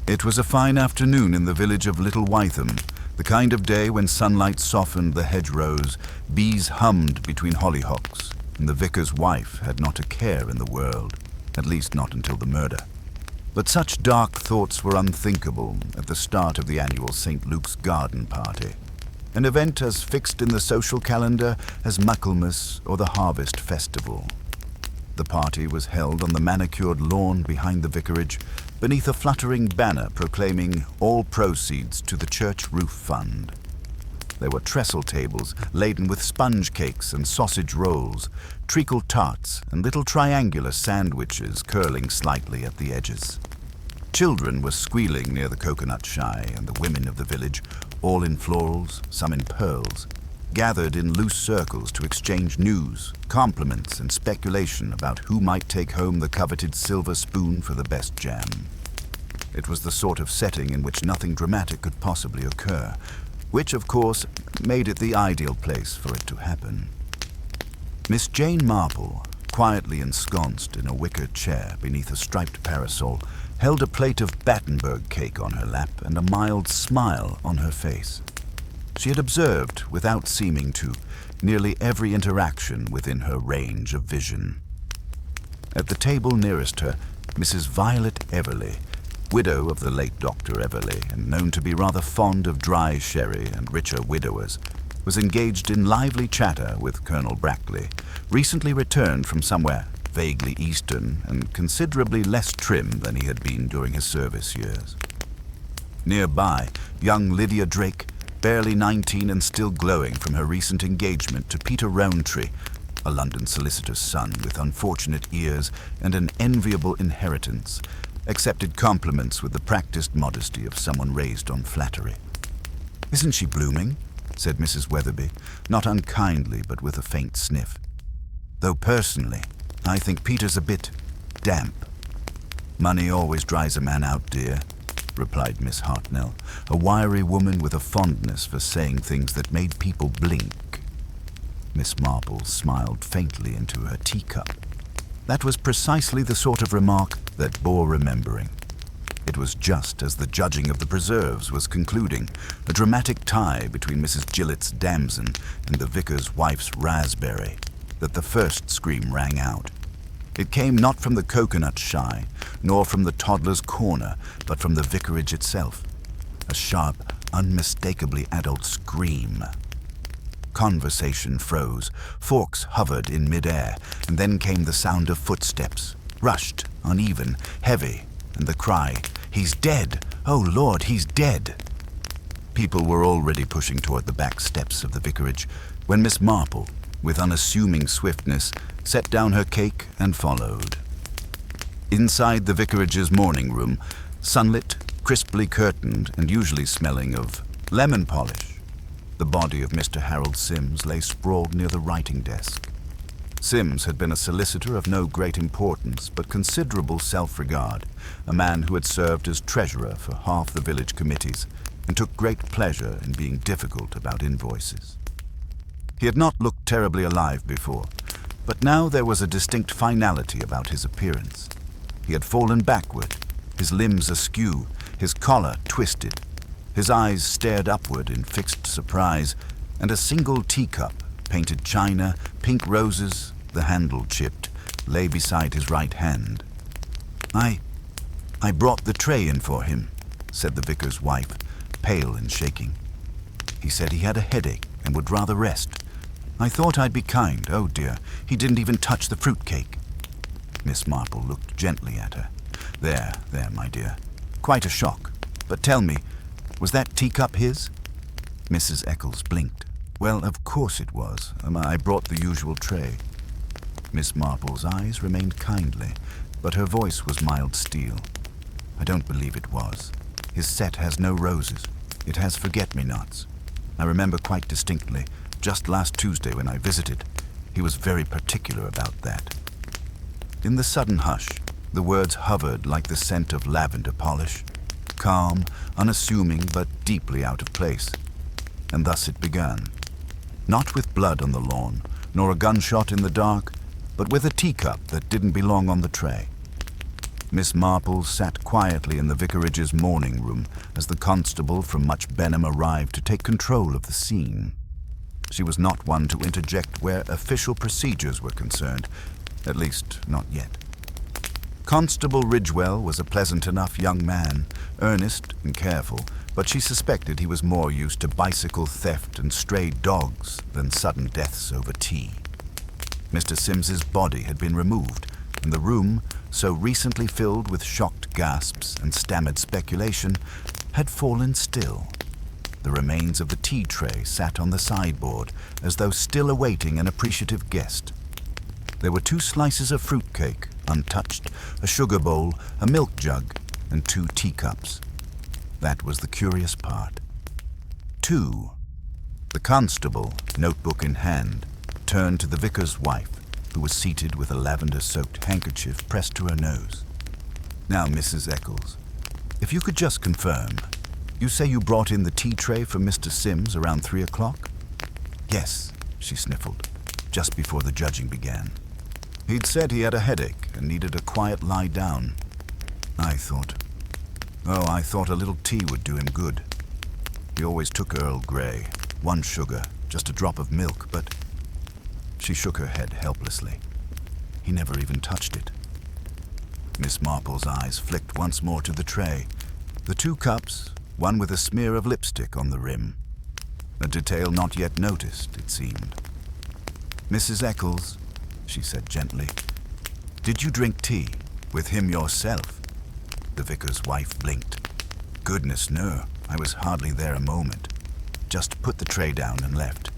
It was a fine afternoon in the village of Little Wytham, the kind of day when sunlight softened the hedgerows, bees hummed between hollyhocks, and the vicar's wife had not a care in the world, at least not until the murder. But such dark thoughts were unthinkable at the start of the annual St. Luke's garden party, an event as fixed in the social calendar as Michaelmas or the Harvest Festival. The party was held on the manicured lawn behind the vicarage, beneath a fluttering banner proclaiming all proceeds to the church roof fund. There were trestle tables laden with sponge cakes and sausage rolls, treacle tarts, and little triangular sandwiches curling slightly at the edges. Children were squealing near the coconut shy, and the women of the village, all in florals, some in pearls, gathered in loose circles to exchange news, compliments, and speculation about who might take home the coveted silver spoon for the best jam. It was the sort of setting in which nothing dramatic could possibly occur, which, of course, made it the ideal place for it to happen. Miss Jane Marple, quietly ensconced in a wicker chair beneath a striped parasol, held a plate of Battenberg cake on her lap and a mild smile on her face. She had observed, without seeming to, nearly every interaction within her range of vision. At the table nearest her, Mrs. Violet Everley, widow of the late Dr. Everley and known to be rather fond of dry sherry and richer widowers, was engaged in lively chatter with Colonel Brackley, recently returned from somewhere vaguely eastern and considerably less trim than he had been during his service years. Nearby, young Lydia Drake, barely 19 and still glowing from her recent engagement to Peter Rowntree, a London solicitor's son with unfortunate ears and an enviable inheritance, accepted compliments with the practiced modesty of someone raised on flattery. "Isn't she blooming?" said Mrs. Weatherby, not unkindly but with a faint sniff. "Though personally, I think Peter's a bit damp." "Money always dries a man out, dear," replied Miss Hartnell, a wiry woman with a fondness for saying things that made people blink. Miss Marple smiled faintly into her teacup. That was precisely the sort of remark that bore remembering. It was just as the judging of the preserves was concluding, a dramatic tie between Mrs. Gillett's damson and the vicar's wife's raspberry, that the first scream rang out. It came not from the coconut shy, nor from the toddler's corner, but from the vicarage itself. A sharp, unmistakably adult scream. Conversation froze, forks hovered in midair, and then came the sound of footsteps, rushed, uneven, heavy, and the cry, "He's dead! Oh, Lord, he's dead!" People were already pushing toward the back steps of the vicarage when Miss Marple, with unassuming swiftness, set down her cake and followed. Inside the vicarage's morning room, sunlit, crisply curtained, and usually smelling of lemon polish, the body of Mr. Harold Sims lay sprawled near the writing desk. Sims had been a solicitor of no great importance, but considerable self-regard, a man who had served as treasurer for half the village committees, and took great pleasure in being difficult about invoices. He had not looked terribly alive before, but now there was a distinct finality about his appearance. He had fallen backward, his limbs askew, his collar twisted. His eyes stared upward in fixed surprise, and a single teacup, painted china, pink roses, the handle chipped, lay beside his right hand. I brought the tray in for him," said the vicar's wife, pale and shaking. "He said he had a headache and would rather rest. I thought I'd be kind. Oh dear, he didn't even touch the fruitcake." Miss Marple looked gently at her. There, my dear. Quite a shock. But tell me, was that teacup his?" Mrs. Eccles blinked. "Well, of course it was. I brought the usual tray." Miss Marple's eyes remained kindly, but her voice was mild steel. "I don't believe it was. His set has no roses. It has forget-me-nots. I remember quite distinctly, just last Tuesday when I visited, he was very particular about that." In the sudden hush, the words hovered like the scent of lavender polish, calm, unassuming, but deeply out of place. And thus it began. Not with blood on the lawn, nor a gunshot in the dark, but with a teacup that didn't belong on the tray. Miss Marple sat quietly in the vicarage's morning room as the constable from Much Benham arrived to take control of the scene. She was not one to interject where official procedures were concerned, at least not yet. Constable Ridgewell was a pleasant enough young man, earnest and careful, but she suspected he was more used to bicycle theft and stray dogs than sudden deaths over tea. Mr. Sims's body had been removed, and the room, so recently filled with shocked gasps and stammered speculation, had fallen still. The remains of the tea tray sat on the sideboard, as though still awaiting an appreciative guest. There were 2 slices of fruitcake, untouched, a sugar bowl, a milk jug, and 2 teacups. That was the curious part. 2. The constable, notebook in hand, turned to the vicar's wife, who was seated with a lavender-soaked handkerchief pressed to her nose. "Now, Mrs. Eccles, if you could just confirm, you say you brought in the tea tray for Mr. Sims around 3 o'clock? "Yes," she sniffled, just before the judging began. "He'd said he had a headache and needed a quiet lie down. I thought a little tea would do him good. He always took Earl Grey, 1 sugar, just a drop of milk, but..." She shook her head helplessly. "He never even touched it." Miss Marple's eyes flicked once more to the tray. The 2 cups, one with a smear of lipstick on the rim. A detail not yet noticed, it seemed. "Mrs. Eccles," she said gently, "did you drink tea with him yourself?" The vicar's wife blinked. "Goodness, no. I was hardly there a moment. Just put the tray down and left."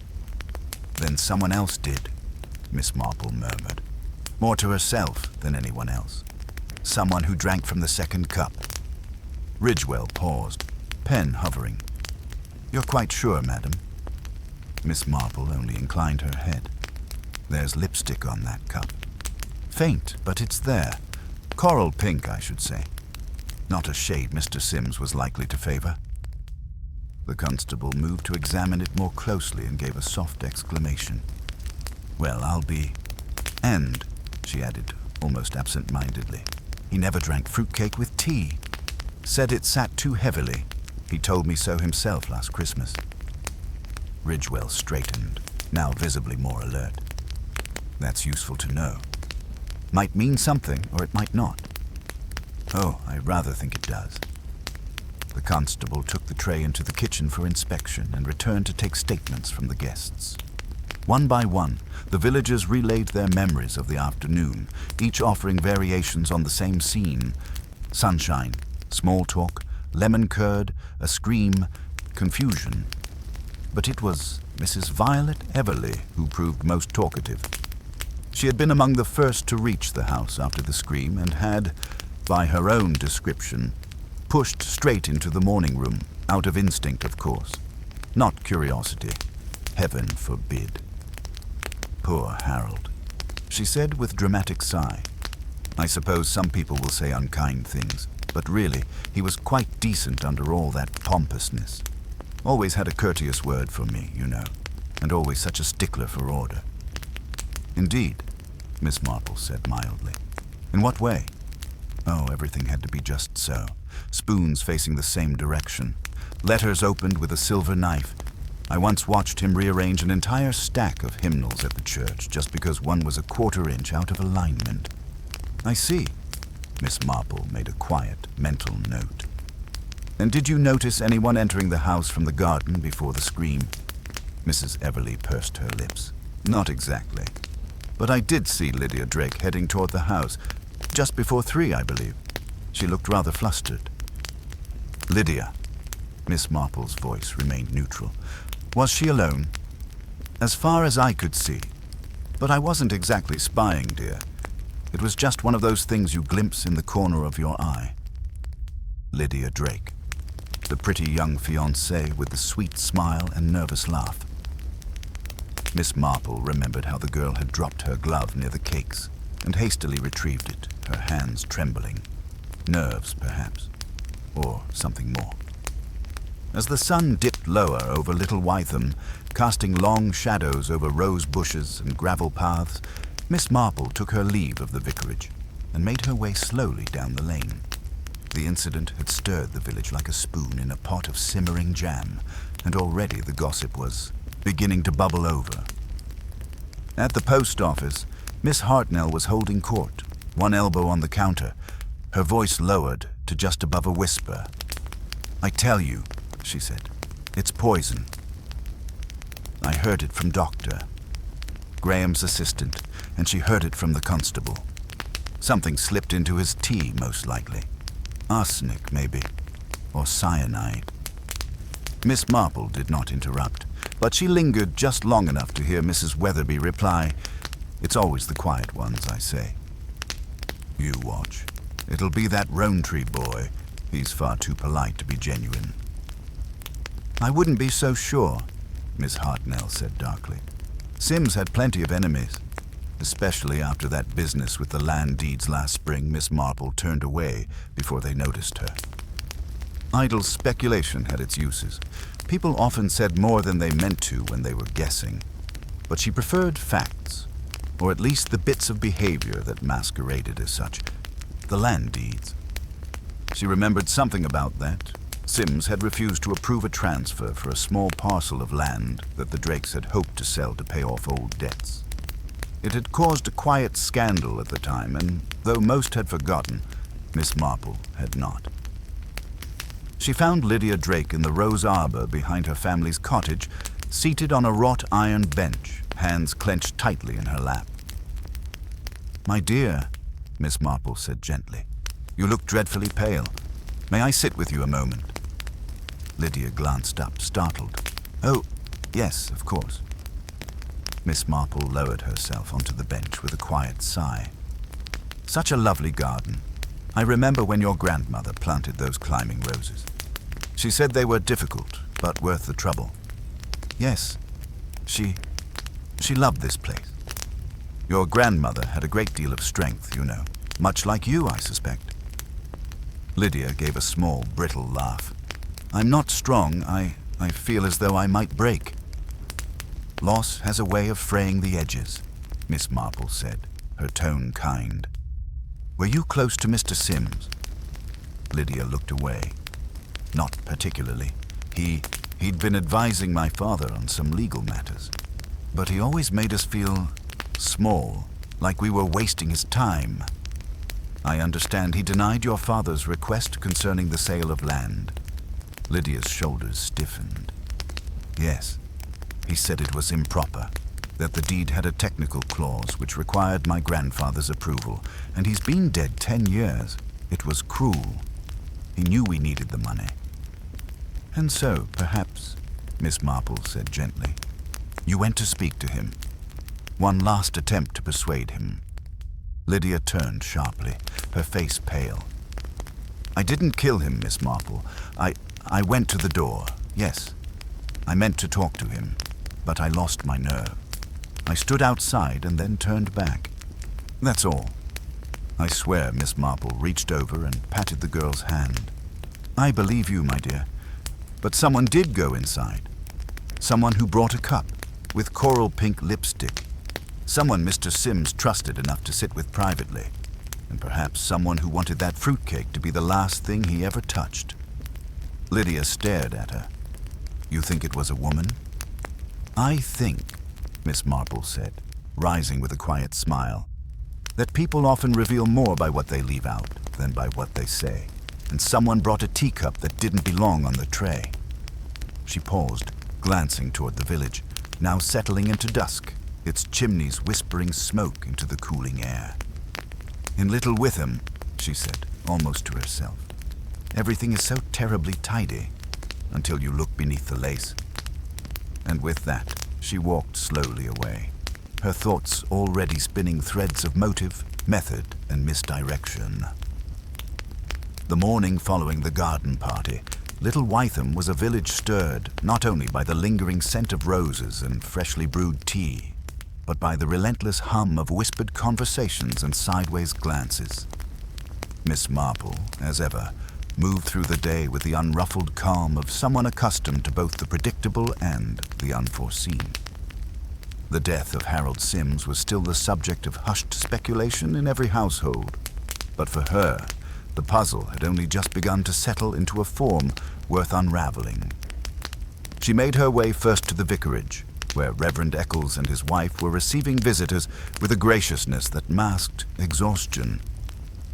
"Then someone else did," Miss Marple murmured, more to herself than anyone else. "Someone who drank from the 2nd cup." Ridgewell paused, pen hovering. "You're quite sure, madam?" Miss Marple only inclined her head. "There's lipstick on that cup. Faint, but it's there. Coral pink, I should say. Not a shade Mr. Sims was likely to favor." The constable moved to examine it more closely and gave a soft exclamation. "Well, I'll be..." "And," she added, almost absent-mindedly, "he never drank fruitcake with tea. Said it sat too heavily. He told me so himself last Christmas." Ridgewell straightened, now visibly more alert. "That's useful to know. Might mean something, or it might not." "Oh, I rather think it does." The constable took the tray into the kitchen for inspection and returned to take statements from the guests. One by one, the villagers relayed their memories of the afternoon, each offering variations on the same scene: sunshine, small talk, lemon curd, a scream, confusion. But it was Mrs. Violet Everleigh who proved most talkative. She had been among the first to reach the house after the scream and had, by her own description, pushed straight into the morning room, out of instinct, of course. Not curiosity. Heaven forbid. "Poor Harold," she said with dramatic sigh. "I suppose some people will say unkind things, but really, he was quite decent under all that pompousness. Always had a courteous word for me, you know, and always such a stickler for order." "Indeed," Miss Marple said mildly. "In what way?" "Oh, everything had to be just so. Spoons facing the same direction. Letters opened with a silver knife. I once watched him rearrange an entire stack of hymnals at the church just because one was a 1/4 inch out of alignment." "I see." Miss Marple made a quiet, mental note. "And did you notice anyone entering the house from the garden before the scream?" Mrs. Everleigh pursed her lips. "Not exactly. But I did see Lydia Drake heading toward the house, just before 3, I believe. She looked rather flustered." "Lydia." Miss Marple's voice remained neutral. "Was she alone?" "As far as I could see. But I wasn't exactly spying, dear. It was just one of those things you glimpse in the corner of your eye." Lydia Drake. The pretty young fiancée with the sweet smile and nervous laugh. Miss Marple remembered how the girl had dropped her glove near the cakes and hastily retrieved it, her hands trembling. Nerves, perhaps, or something more. As the sun dipped lower over Little Wytham, casting long shadows over rose bushes and gravel paths, Miss Marple took her leave of the vicarage. and made her way slowly down the lane. The incident had stirred the village like a spoon in a pot of simmering jam, and already the gossip was beginning to bubble over. At the post office, Miss Hartnell was holding court, one elbow on the counter, her voice lowered to just above a whisper. "I tell you," she said, "it's poison. I heard it from Dr. Graham's assistant, and she heard it from the constable. Something slipped into his tea, most likely. Arsenic, maybe, or cyanide." Miss Marple did not interrupt, but she lingered just long enough to hear Mrs. Weatherby reply, "It's always the quiet ones, I say. You watch. It'll be that Rowntree boy. He's far too polite to be genuine." "I wouldn't be so sure," Miss Hartnell said darkly. "Sims had plenty of enemies, especially after that business with the land deeds last spring. Miss Marple turned away before they noticed her. Idle speculation had its uses. People often said more than they meant to when they were guessing, but she preferred facts, or at least the bits of behavior that masqueraded as such. The land deeds. She remembered something about that. Sims had refused to approve a transfer for a small parcel of land that the Drakes had hoped to sell to pay off old debts. It had caused a quiet scandal at the time, and though most had forgotten, Miss Marple had not. She found Lydia Drake in the rose arbor behind her family's cottage, seated on a wrought iron bench, hands clenched tightly in her lap. "My dear," Miss Marple said gently, "you look dreadfully pale. May I sit with you a moment?" Lydia glanced up, startled. "Oh, yes, of course." Miss Marple lowered herself onto the bench with a quiet sigh. "Such a lovely garden. I remember when your grandmother planted those climbing roses. She said they were difficult, but worth the trouble. Yes, she loved this place. Your grandmother had a great deal of strength, you know, much like you, I suspect." Lydia gave a small, brittle laugh. "I'm not strong. I feel as though I might break." "Loss has a way of fraying the edges," Miss Marple said, her tone kind. "Were you close to Mr. Sims?" Lydia looked away. "Not particularly. He'd been advising my father on some legal matters. But he always made us feel small, like we were wasting his time. I understand he denied your father's request concerning the sale of land." Lydia's shoulders stiffened. "Yes, he said it was improper, that the deed had a technical clause which required my grandfather's approval, and he's been dead 10 years. It was cruel. He knew we needed the money." "And so, perhaps," Miss Marple said gently, "you went to speak to him. One last attempt to persuade him." Lydia turned sharply, her face pale. "I didn't kill him, Miss Marple. I went to the door, yes. I meant to talk to him, but I lost my nerve. I stood outside and then turned back. That's all." I swear Miss Marple reached over and patted the girl's hand. "I believe you, my dear. But someone did go inside. Someone who brought a cup with coral pink lipstick. Someone Mr. Sims trusted enough to sit with privately. And perhaps someone who wanted that fruitcake to be the last thing he ever touched." Lydia stared at her. "You think it was a woman?" "I think," Miss Marple said, rising with a quiet smile, "that people often reveal more by what they leave out than by what they say. And someone brought a teacup that didn't belong on the tray." She paused, glancing toward the village, now settling into dusk, its chimneys whispering smoke into the cooling air. "In Little Witham," she said, almost to herself, "everything is so terribly tidy, until you look beneath the lace." And with that, she walked slowly away, her thoughts already spinning threads of motive, method, and misdirection. The morning following the garden party, Little Witham was a village stirred not only by the lingering scent of roses and freshly brewed tea, but by the relentless hum of whispered conversations and sideways glances. Miss Marple, as ever, moved through the day with the unruffled calm of someone accustomed to both the predictable and the unforeseen. The death of Harold Sims was still the subject of hushed speculation in every household, But for her, the puzzle had only just begun to settle into a form worth unraveling. She made her way first to the vicarage, where Reverend Eccles and his wife were receiving visitors with a graciousness that masked exhaustion.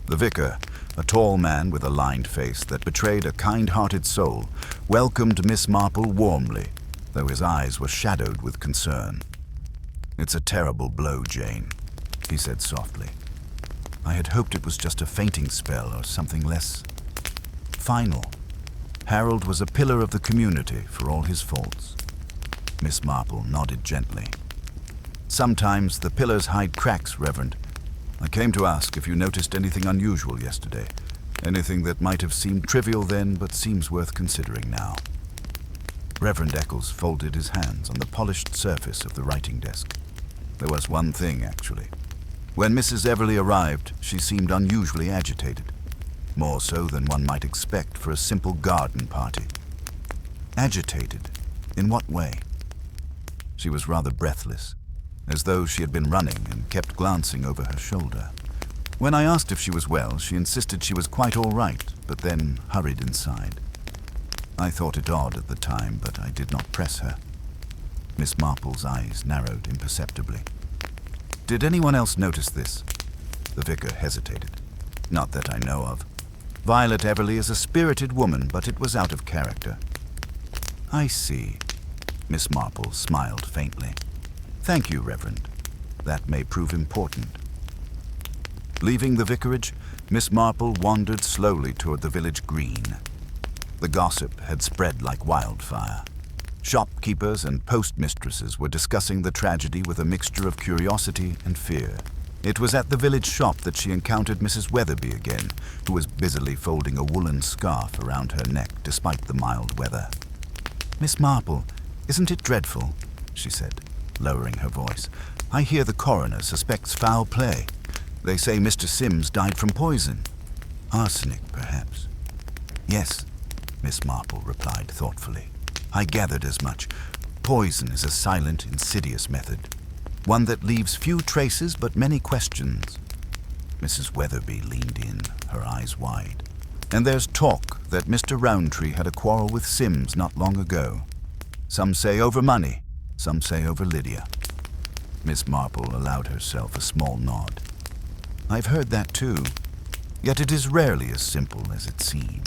The vicar, a tall man with a lined face that betrayed a kind-hearted soul, welcomed Miss Marple warmly, though his eyes were shadowed with concern. "It's a terrible blow, Jane," he said softly. "I had hoped it was just a fainting spell or something less final. Harold was a pillar of the community for all his faults." Miss Marple nodded gently. "Sometimes the pillars hide cracks, Reverend. I came to ask if you noticed anything unusual yesterday. Anything that might have seemed trivial then, but seems worth considering now." Reverend Eccles folded his hands on the polished surface of the writing desk. "There was one thing, actually. When Mrs. Everleigh arrived, she seemed unusually agitated. More so than one might expect for a simple garden party." "Agitated? In what way?" She was rather breathless, as though she had been running and kept glancing over her shoulder. When I asked if she was well, she insisted she was quite all right, but then hurried inside. I thought it odd at the time, but I did not press her." Miss Marple's eyes narrowed imperceptibly. "Did anyone else notice this?" The vicar hesitated. "Not that I know of. Violet Everleigh is a spirited woman, but it was out of character." "I see." Miss Marple smiled faintly. "Thank you, Reverend. That may prove important." Leaving the vicarage, Miss Marple wandered slowly toward the village green. The gossip had spread like wildfire. Shopkeepers and postmistresses were discussing the tragedy with a mixture of curiosity and fear. It was at the village shop that she encountered Mrs. Weatherby again, who was busily folding a woolen scarf around her neck despite the mild weather. "Miss Marple, isn't it dreadful?" she said, lowering her voice. "I hear the coroner suspects foul play. They say Mr. Sims died from poison. Arsenic, perhaps." "Yes," Miss Marple replied thoughtfully. "I gathered as much. Poison is a silent, insidious method. One that leaves few traces but many questions." Mrs. Weatherby leaned in, her eyes wide. "And there's talk that Mr. Rowntree had a quarrel with Sims not long ago. Some say over money, some say over Lydia." Miss Marple allowed herself a small nod. "I've heard that too. Yet it is rarely as simple as it seems."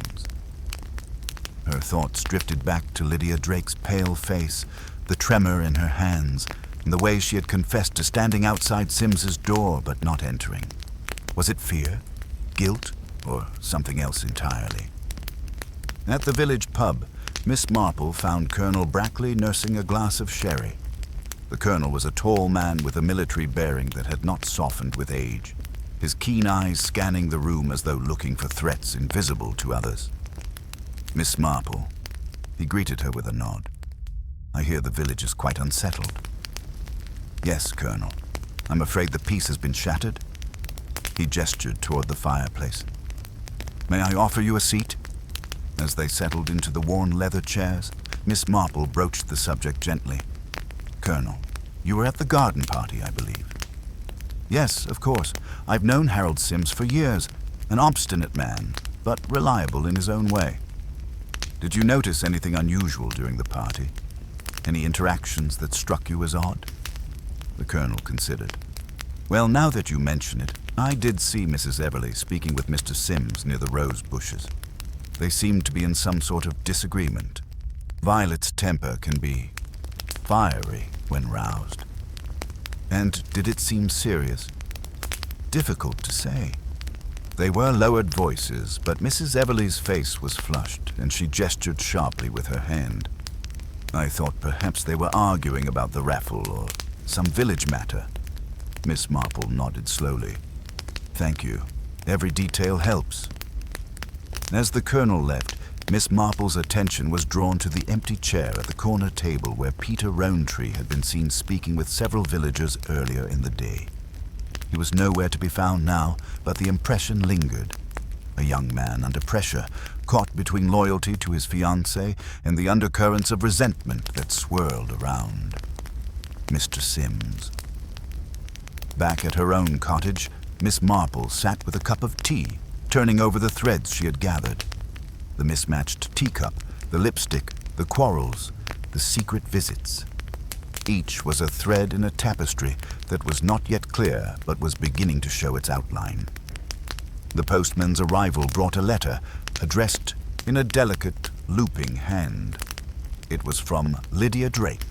Her thoughts drifted back to Lydia Drake's pale face, the tremor in her hands, and the way she had confessed to standing outside Sims's door but not entering. Was it fear, guilt, or something else entirely? At the village pub, Miss Marple found Colonel Brackley nursing a glass of sherry. The colonel was a tall man with a military bearing that had not softened with age, his keen eyes scanning the room as though looking for threats invisible to others. "Miss Marple," he greeted her with a nod. "I hear the village is quite unsettled." "Yes, Colonel. I'm afraid the peace has been shattered." He gestured toward the fireplace. "May I offer you a seat?" As they settled into the worn leather chairs, Miss Marple broached the subject gently. "Colonel, you were at the garden party, I believe." "Yes, of course. I've known Harold Sims for years. An obstinate man, but reliable in his own way." "Did you notice anything unusual during the party? Any interactions that struck you as odd?" The colonel considered. "Well, now that you mention it, I did see Mrs. Everleigh speaking with Mr. Sims near the rose bushes. They seemed to be in some sort of disagreement. Violet's temper can be fiery when roused." "And did it seem serious?" "Difficult to say. They were lowered voices, but Mrs. Everleigh's face was flushed, and she gestured sharply with her hand. I thought perhaps they were arguing about the raffle or some village matter." Miss Marple nodded slowly. "Thank you. Every detail helps." As the colonel left, Miss Marple's attention was drawn to the empty chair at the corner table where Peter Rowntree had been seen speaking with several villagers earlier in the day. He was nowhere to be found now, but the impression lingered. A young man under pressure, caught between loyalty to his fiancée and the undercurrents of resentment that swirled around. Mr. Sims. Back at her own cottage, Miss Marple sat with a cup of tea, turning over the threads she had gathered. The mismatched teacup, the lipstick, the quarrels, the secret visits. Each was a thread in a tapestry that was not yet clear but was beginning to show its outline. The postman's arrival brought a letter, addressed in a delicate, looping hand. It was from Lydia Drake,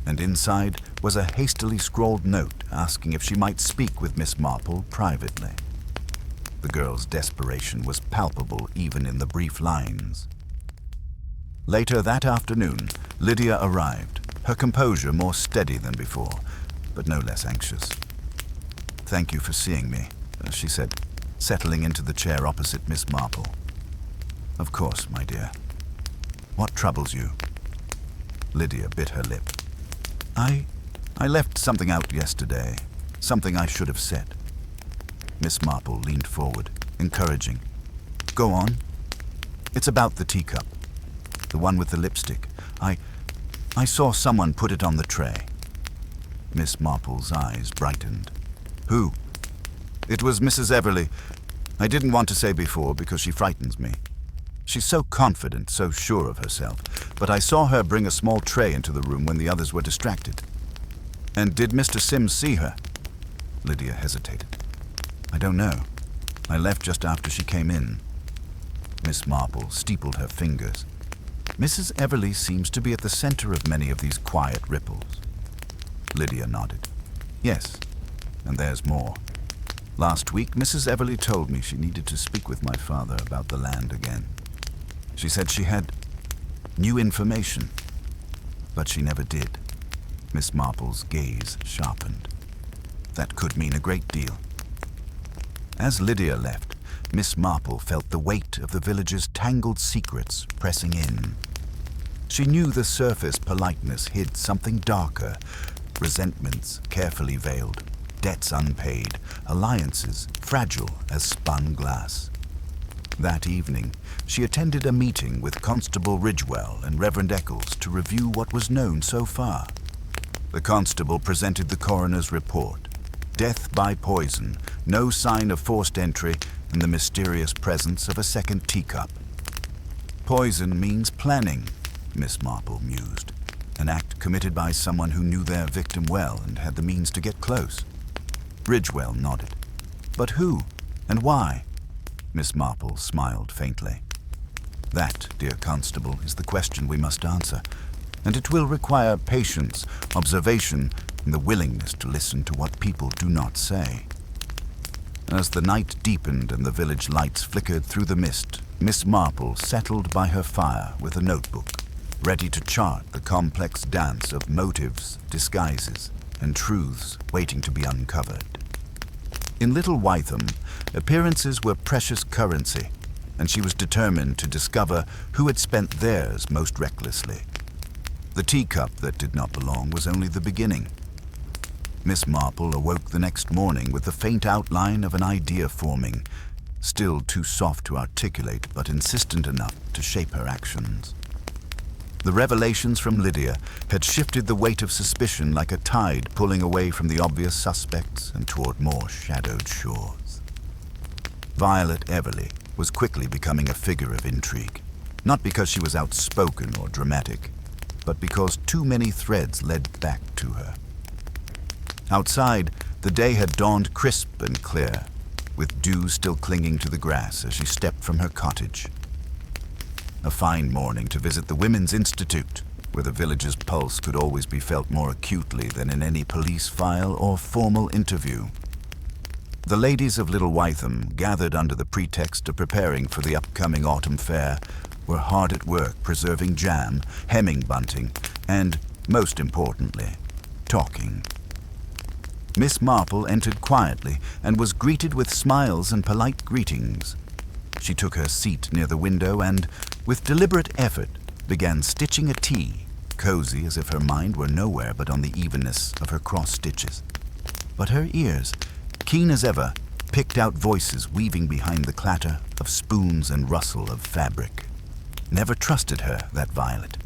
and inside was a hastily scrawled note asking if she might speak with Miss Marple privately. The girl's desperation was palpable even in the brief lines. Later that afternoon, Lydia arrived, her composure more steady than before, but no less anxious. "Thank you for seeing me," she said, settling into the chair opposite Miss Marple. "Of course, my dear. What troubles you?" Lydia bit her lip. I left something out yesterday, something I should have said." Miss Marple leaned forward, encouraging. "Go on." "It's about the teacup, the one with the lipstick. I saw someone put it on the tray." Miss Marple's eyes brightened. "Who?" "It was Mrs. Everleigh. I didn't want to say before because she frightens me. She's so confident, so sure of herself, but I saw her bring a small tray into the room when the others were distracted." "And did Mr. Sims see her?" Lydia hesitated. "I don't know. I left just after she came in." Miss Marple steepled her fingers. "Mrs. Everleigh seems to be at the center of many of these quiet ripples." Lydia nodded. "Yes, and there's more. Last week, Mrs. Everleigh told me she needed to speak with my father about the land again. She said she had new information, but she never did." Miss Marple's gaze sharpened. That could mean a great deal. As Lydia left, Miss Marple felt the weight of the village's tangled secrets pressing in. She knew the surface politeness hid something darker, resentments carefully veiled, debts unpaid, alliances fragile as spun glass. That evening, she attended a meeting with Constable Ridgewell and Reverend Eccles to review what was known so far. The constable presented the coroner's report. Death by poison, no sign of forced entry, and the mysterious presence of a second teacup. Poison means planning, Miss Marple mused. An act committed by someone who knew their victim well and had the means to get close. Ridgewell nodded. "But who? And why?" Miss Marple smiled faintly. "That, dear constable, is the question we must answer, and it will require patience, observation, and the willingness to listen to what people do not say." As the night deepened and the village lights flickered through the mist, Miss Marple settled by her fire with a notebook, ready to chart the complex dance of motives, disguises, and truths waiting to be uncovered. In Little Wytham, appearances were precious currency, and she was determined to discover who had spent theirs most recklessly. The teacup that did not belong was only the beginning. Miss Marple awoke the next morning with the faint outline of an idea forming, still too soft to articulate but insistent enough to shape her actions. The revelations from Lydia had shifted the weight of suspicion like a tide pulling away from the obvious suspects and toward more shadowed shores. Violet Everleigh was quickly becoming a figure of intrigue, not because she was outspoken or dramatic, but because too many threads led back to her. Outside, the day had dawned crisp and clear, with dew still clinging to the grass as she stepped from her cottage. A fine morning to visit the Women's Institute, where the village's pulse could always be felt more acutely than in any police file or formal interview. The ladies of Little Wytham, gathered under the pretext of preparing for the upcoming autumn fair, were hard at work preserving jam, hemming bunting, and, most importantly, talking. Miss Marple entered quietly and was greeted with smiles and polite greetings. She took her seat near the window and, with deliberate effort, began stitching a T, cozy as if her mind were nowhere but on the evenness of her cross stitches. But her ears, keen as ever, picked out voices weaving behind the clatter of spoons and rustle of fabric. Never trusted her, that Violet.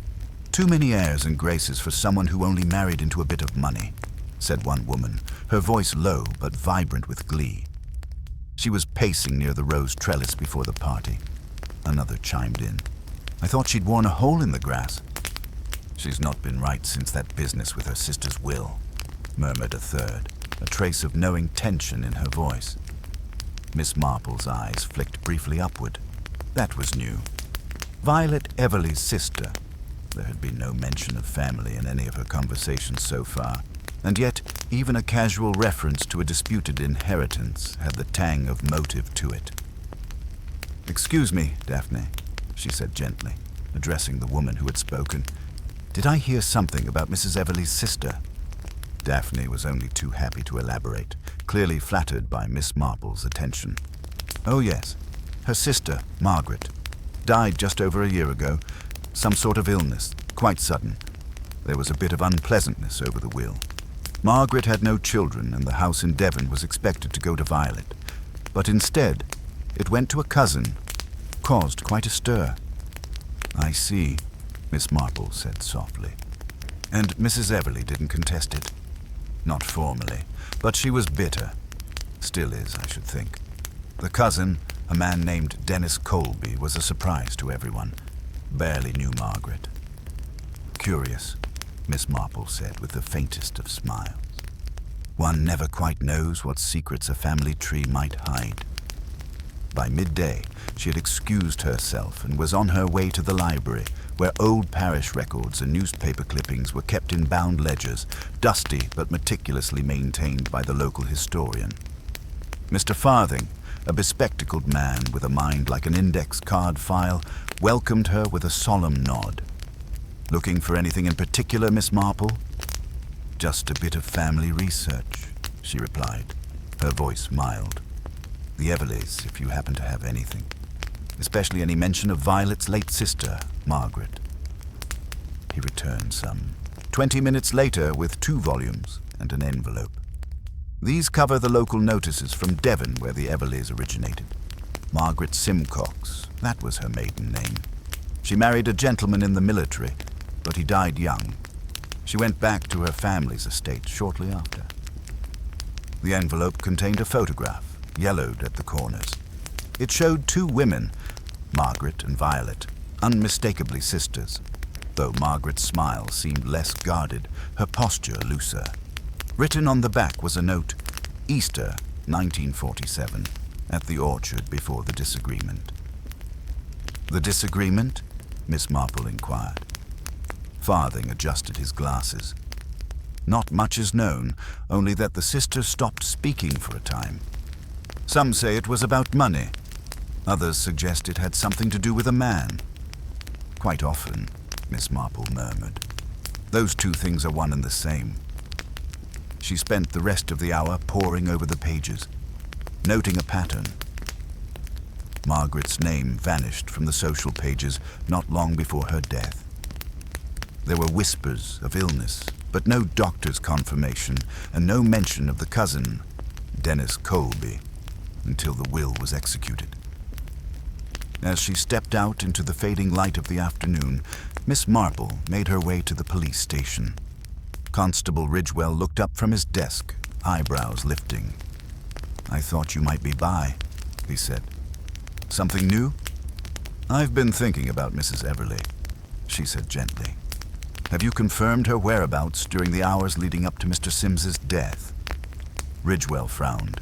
"Too many airs and graces for someone who only married into a bit of money," said one woman, her voice low but vibrant with glee. She was pacing near the rose trellis before the party. Another chimed in. I thought she'd worn a hole in the grass. She's not been right since that business with her sister's will, murmured a third, a trace of knowing tension in her voice. Miss Marple's eyes flicked briefly upward. That was new. Violet Everleigh's sister. There had been no mention of family in any of her conversations so far, and yet even a casual reference to a disputed inheritance had the tang of motive to it. Excuse me, Daphne, she said gently, addressing the woman who had spoken. Did I hear something about Mrs. Everleigh's sister? Daphne was only too happy to elaborate, clearly flattered by Miss Marple's attention. Oh yes, her sister, Margaret, died just over a year ago. Some sort of illness, quite sudden. There was a bit of unpleasantness over the will. Margaret had no children, and the house in Devon was expected to go to Violet. But instead, it went to a cousin, caused quite a stir. I see, Miss Marple said softly. And Mrs. Everleigh didn't contest it. Not formally, but she was bitter. Still is, I should think. The cousin, a man named Dennis Colby, was a surprise to everyone. Barely knew Margaret. Curious, Miss Marple said with the faintest of smiles. One never quite knows what secrets a family tree might hide. By midday, she had excused herself and was on her way to the library, where old parish records and newspaper clippings were kept in bound ledgers, dusty but meticulously maintained by the local historian. Mr. Farthing, a bespectacled man with a mind like an index card file, welcomed her with a solemn nod. Looking for anything in particular, Miss Marple? Just a bit of family research, she replied, her voice mild. The Everleighs, if you happen to have anything. Especially any mention of Violet's late sister, Margaret. He returned some 20 minutes later with 2 volumes and an envelope. These cover the local notices from Devon, where the Everleighs originated. Margaret Simcox, that was her maiden name. She married a gentleman in the military, but he died young. She went back to her family's estate shortly after. The envelope contained a photograph, yellowed at the corners. It showed 2 women, Margaret and Violet, unmistakably sisters, though Margaret's smile seemed less guarded, her posture looser. Written on the back was a note, Easter, 1947, at the orchard before the disagreement. The disagreement? Miss Marple inquired. Farthing adjusted his glasses. Not much is known, only that the sisters stopped speaking for a time. Some say it was about money. Others suggest it had something to do with a man. Quite often, Miss Marple murmured. Those 2 things are one and the same. She spent the rest of the hour poring over the pages, noting a pattern. Margaret's name vanished from the social pages not long before her death. There were whispers of illness, but no doctor's confirmation, and no mention of the cousin, Dennis Colby, until the will was executed. As she stepped out into the fading light of the afternoon, Miss Marple made her way to the police station. Constable Ridgewell looked up from his desk, eyebrows lifting. I thought you might be by, he said. Something new? I've been thinking about Mrs. Everleigh, she said gently. Have you confirmed her whereabouts during the hours leading up to Mr. Sims's death? Ridgewell frowned.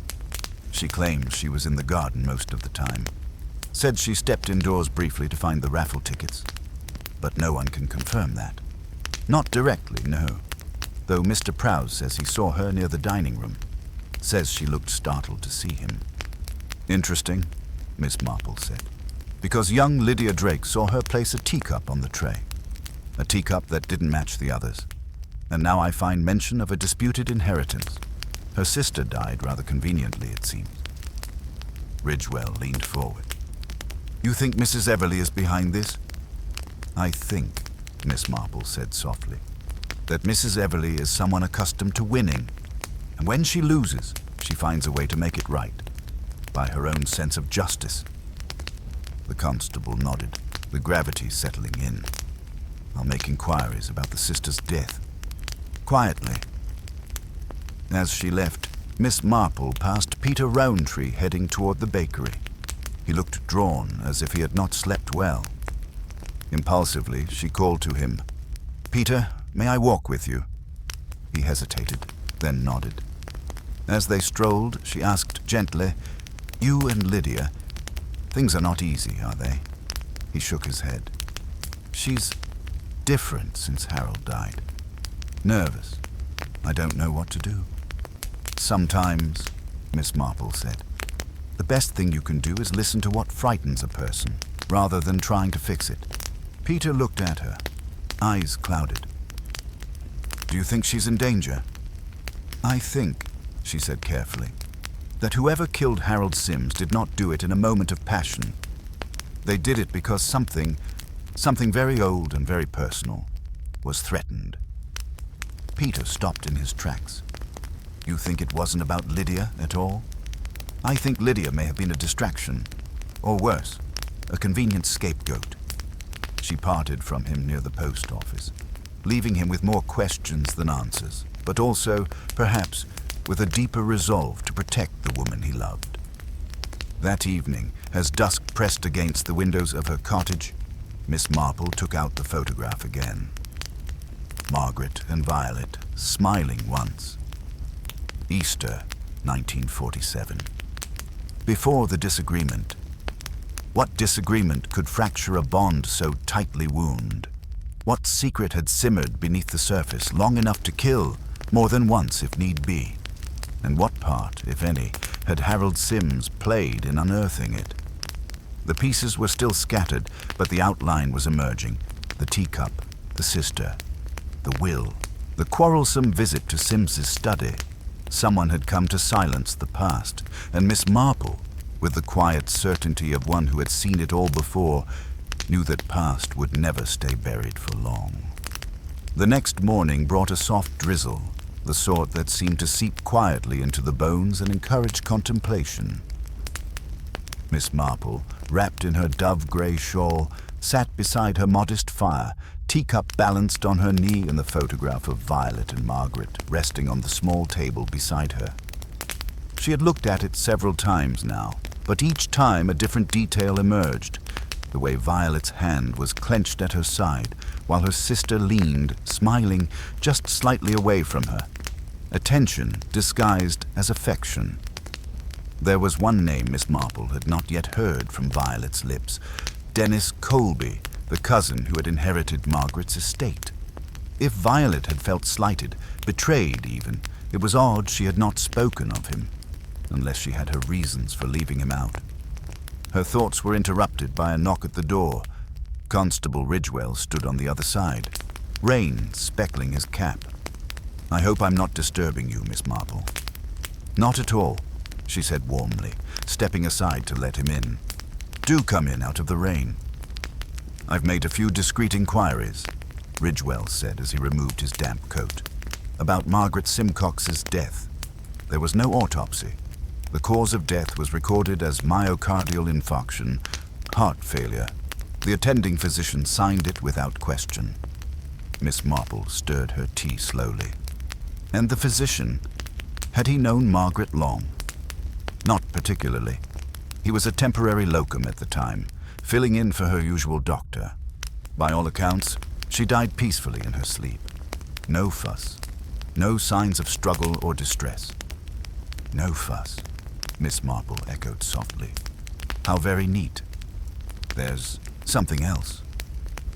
She claims she was in the garden most of the time. Said she stepped indoors briefly to find the raffle tickets. But no one can confirm that. Not directly, no. Though Mr. Prowse says he saw her near the dining room. Says she looked startled to see him. Interesting, Miss Marple said, because young Lydia Drake saw her place a teacup on the tray. A teacup that didn't match the others. And now I find mention of a disputed inheritance. Her sister died rather conveniently, it seems. Ridgewell leaned forward. You think Mrs. Everleigh is behind this? I think, Miss Marple said softly, that Mrs. Everleigh is someone accustomed to winning. And when she loses, she finds a way to make it right, by her own sense of justice. The constable nodded, the gravity settling in. I'll make inquiries about the sister's death. Quietly. As she left, Miss Marple passed Peter Rowntree heading toward the bakery. He looked drawn, as if he had not slept well. Impulsively, she called to him. "Peter, may I walk with you?" He hesitated, then nodded. As they strolled, she asked gently, "You and Lydia, things are not easy, are they?" He shook his head. "She's different since Harold died. Nervous. I don't know what to do." "Sometimes," Miss Marple said, "the best thing you can do is listen to what frightens a person, rather than trying to fix it." Peter looked at her, eyes clouded. "Do you think she's in danger?" "I think," she said carefully, "that whoever killed Harold Sims did not do it in a moment of passion. They did it because something very old and very personal, was threatened." Peter stopped in his tracks. "You think it wasn't about Lydia at all?" "I think Lydia may have been a distraction, or worse, a convenient scapegoat." She parted from him near the post office, leaving him with more questions than answers, but also, perhaps, with a deeper resolve to protect the woman he loved. That evening, as dusk pressed against the windows of her cottage, Miss Marple took out the photograph again. Margaret and Violet, smiling once. Easter, 1947. Before the disagreement. What disagreement could fracture a bond so tightly wound? What secret had simmered beneath the surface long enough to kill, more than once if need be? And what part, if any, had Harold Sims played in unearthing it? The pieces were still scattered, but the outline was emerging. The teacup, the sister, the will, the quarrelsome visit to Sims's study. Someone had come to silence the past, and Miss Marple, with the quiet certainty of one who had seen it all before, knew that past would never stay buried for long. The next morning brought a soft drizzle, the sort that seemed to seep quietly into the bones and encourage contemplation. Miss Marple, wrapped in her dove-grey shawl, sat beside her modest fire, teacup balanced on her knee and the photograph of Violet and Margaret resting on the small table beside her. She had looked at it several times now, but each time a different detail emerged. The way Violet's hand was clenched at her side, while her sister leaned, smiling, just slightly away from her. Attention disguised as affection. There was one name Miss Marple had not yet heard from Violet's lips. Dennis Colby, the cousin who had inherited Margaret's estate. If Violet had felt slighted, betrayed even, it was odd she had not spoken of him, unless she had her reasons for leaving him out. Her thoughts were interrupted by a knock at the door. Constable Ridgewell stood on the other side, rain speckling his cap. "I hope I'm not disturbing you, Miss Marple." "Not at all," she said warmly, stepping aside to let him in. "Do come in out of the rain." "I've made a few discreet inquiries," Ridgewell said as he removed his damp coat, "about Margaret Simcox's death. There was no autopsy. The cause of death was recorded as myocardial infarction, heart failure. The attending physician signed it without question." Miss Marple stirred her tea slowly. "And the physician, had he known Margaret long?" "Not particularly. He was a temporary locum at the time, filling in for her usual doctor. By all accounts, she died peacefully in her sleep. No fuss. No signs of struggle or distress." "No fuss," Miss Marple echoed softly. "How very neat. There's something else.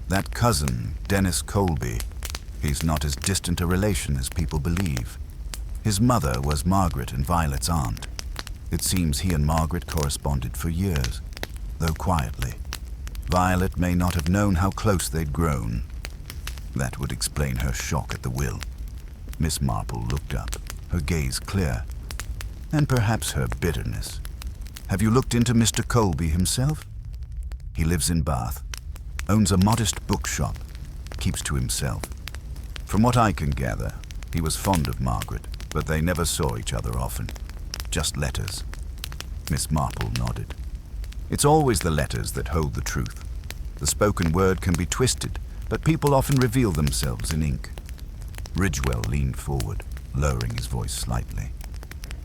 That cousin, Dennis Colby, he's not as distant a relation as people believe. His mother was Margaret and Violet's aunt. It seems he and Margaret corresponded for years, though quietly. Violet may not have known how close they'd grown. That would explain her shock at the will." Miss Marple looked up, her gaze clear. "And perhaps her bitterness. Have you looked into Mr. Colby himself?" "He lives in Bath, owns a modest bookshop, keeps to himself. From what I can gather, he was fond of Margaret, but they never saw each other often. Just letters." Miss Marple nodded. "It's always the letters that hold the truth. The spoken word can be twisted, but people often reveal themselves in ink." Ridgewell leaned forward, lowering his voice slightly.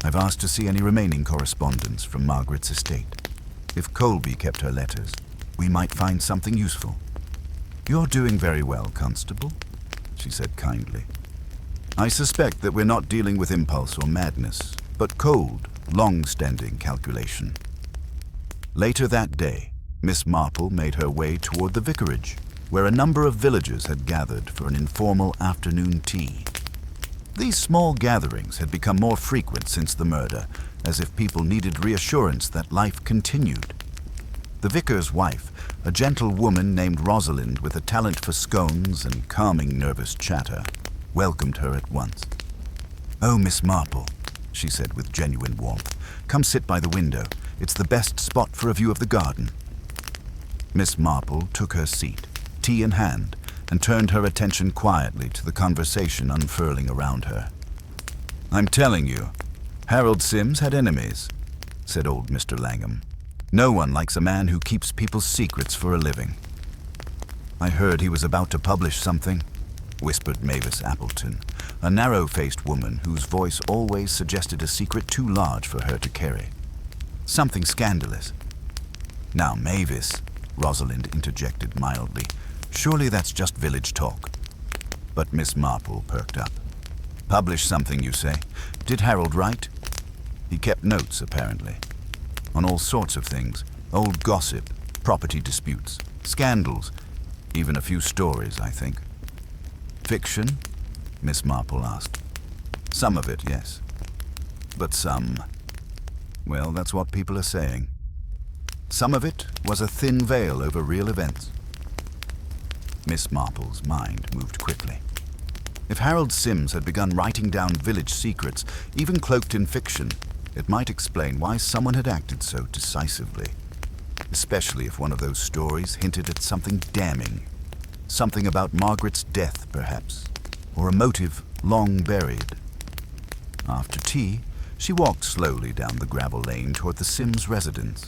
I've asked to see any remaining correspondence from Margaret's estate. If Colby kept her letters, we might find something useful." "You're doing very well, Constable," she said kindly. "I suspect that we're not dealing with impulse or madness, but cold, long-standing calculation." Later that day, Miss Marple made her way toward the vicarage, where a number of villagers had gathered for an informal afternoon tea. These small gatherings had become more frequent since the murder, as if people needed reassurance that life continued. The vicar's wife, a gentle woman named Rosalind with a talent for scones and calming nervous chatter, welcomed her at once. "Oh, Miss Marple," she said with genuine warmth, "come sit by the window. It's the best spot for a view of the garden." Miss Marple took her seat, tea in hand, and turned her attention quietly to the conversation unfurling around her. "I'm telling you, Harold Sims had enemies," said old Mr. Langham. "No one likes a man who keeps people's secrets for a living." "I heard he was about to publish something," whispered Mavis Appleton, a narrow-faced woman whose voice always suggested a secret too large for her to carry. "Something scandalous." "Now, Mavis," Rosalind interjected mildly, "surely that's just village talk." But Miss Marple perked up. "Publish something, you say? Did Harold write?" "He kept notes, apparently. On all sorts of things. Old gossip, property disputes, scandals, even a few stories, I think." "Fiction?" Miss Marple asked. "Some of it, yes. But some... well, that's what people are saying. Some of it was a thin veil over real events." Miss Marple's mind moved quickly. If Harold Sims had begun writing down village secrets, even cloaked in fiction, it might explain why someone had acted so decisively. Especially if one of those stories hinted at something damning. Something about Margaret's death, perhaps, or a motive long buried. After tea, she walked slowly down the gravel lane toward the Sims residence.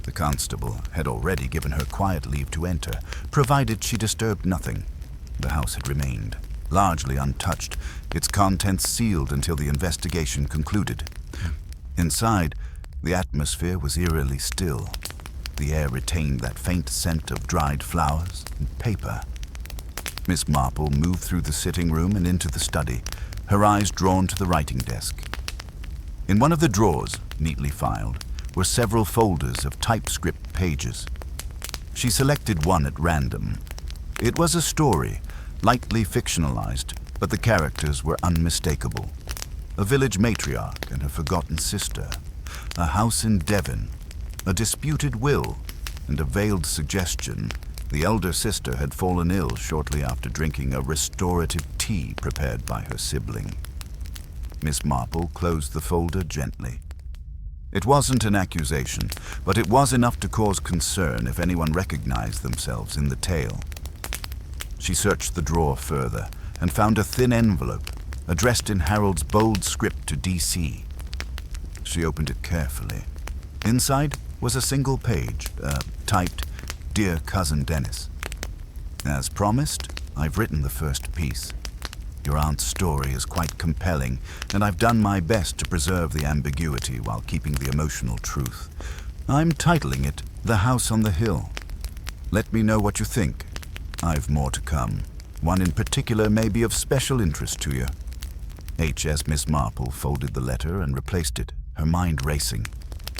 The constable had already given her quiet leave to enter, provided she disturbed nothing. The house had remained, largely untouched, its contents sealed until the investigation concluded. Inside, the atmosphere was eerily still. The air retained that faint scent of dried flowers and paper. Miss Marple moved through the sitting room and into the study, her eyes drawn to the writing desk. In one of the drawers, neatly filed, were several folders of typescript pages. She selected one at random. It was a story, lightly fictionalized, but the characters were unmistakable. A village matriarch and her forgotten sister, a house in Devon, a disputed will, and a veiled suggestion the elder sister had fallen ill shortly after drinking a restorative tea prepared by her sibling. Miss Marple closed the folder gently. It wasn't an accusation, but it was enough to cause concern if anyone recognized themselves in the tale. She searched the drawer further and found a thin envelope addressed in Harold's bold script to D.C. She opened it carefully. Inside was a single page, typed, "Dear Cousin Dennis. As promised, I've written the first piece. Your aunt's story is quite compelling, and I've done my best to preserve the ambiguity while keeping the emotional truth. I'm titling it The House on the Hill. Let me know what you think. I've more to come. One in particular may be of special interest to you." H.S. Miss Marple folded the letter and replaced it, her mind racing.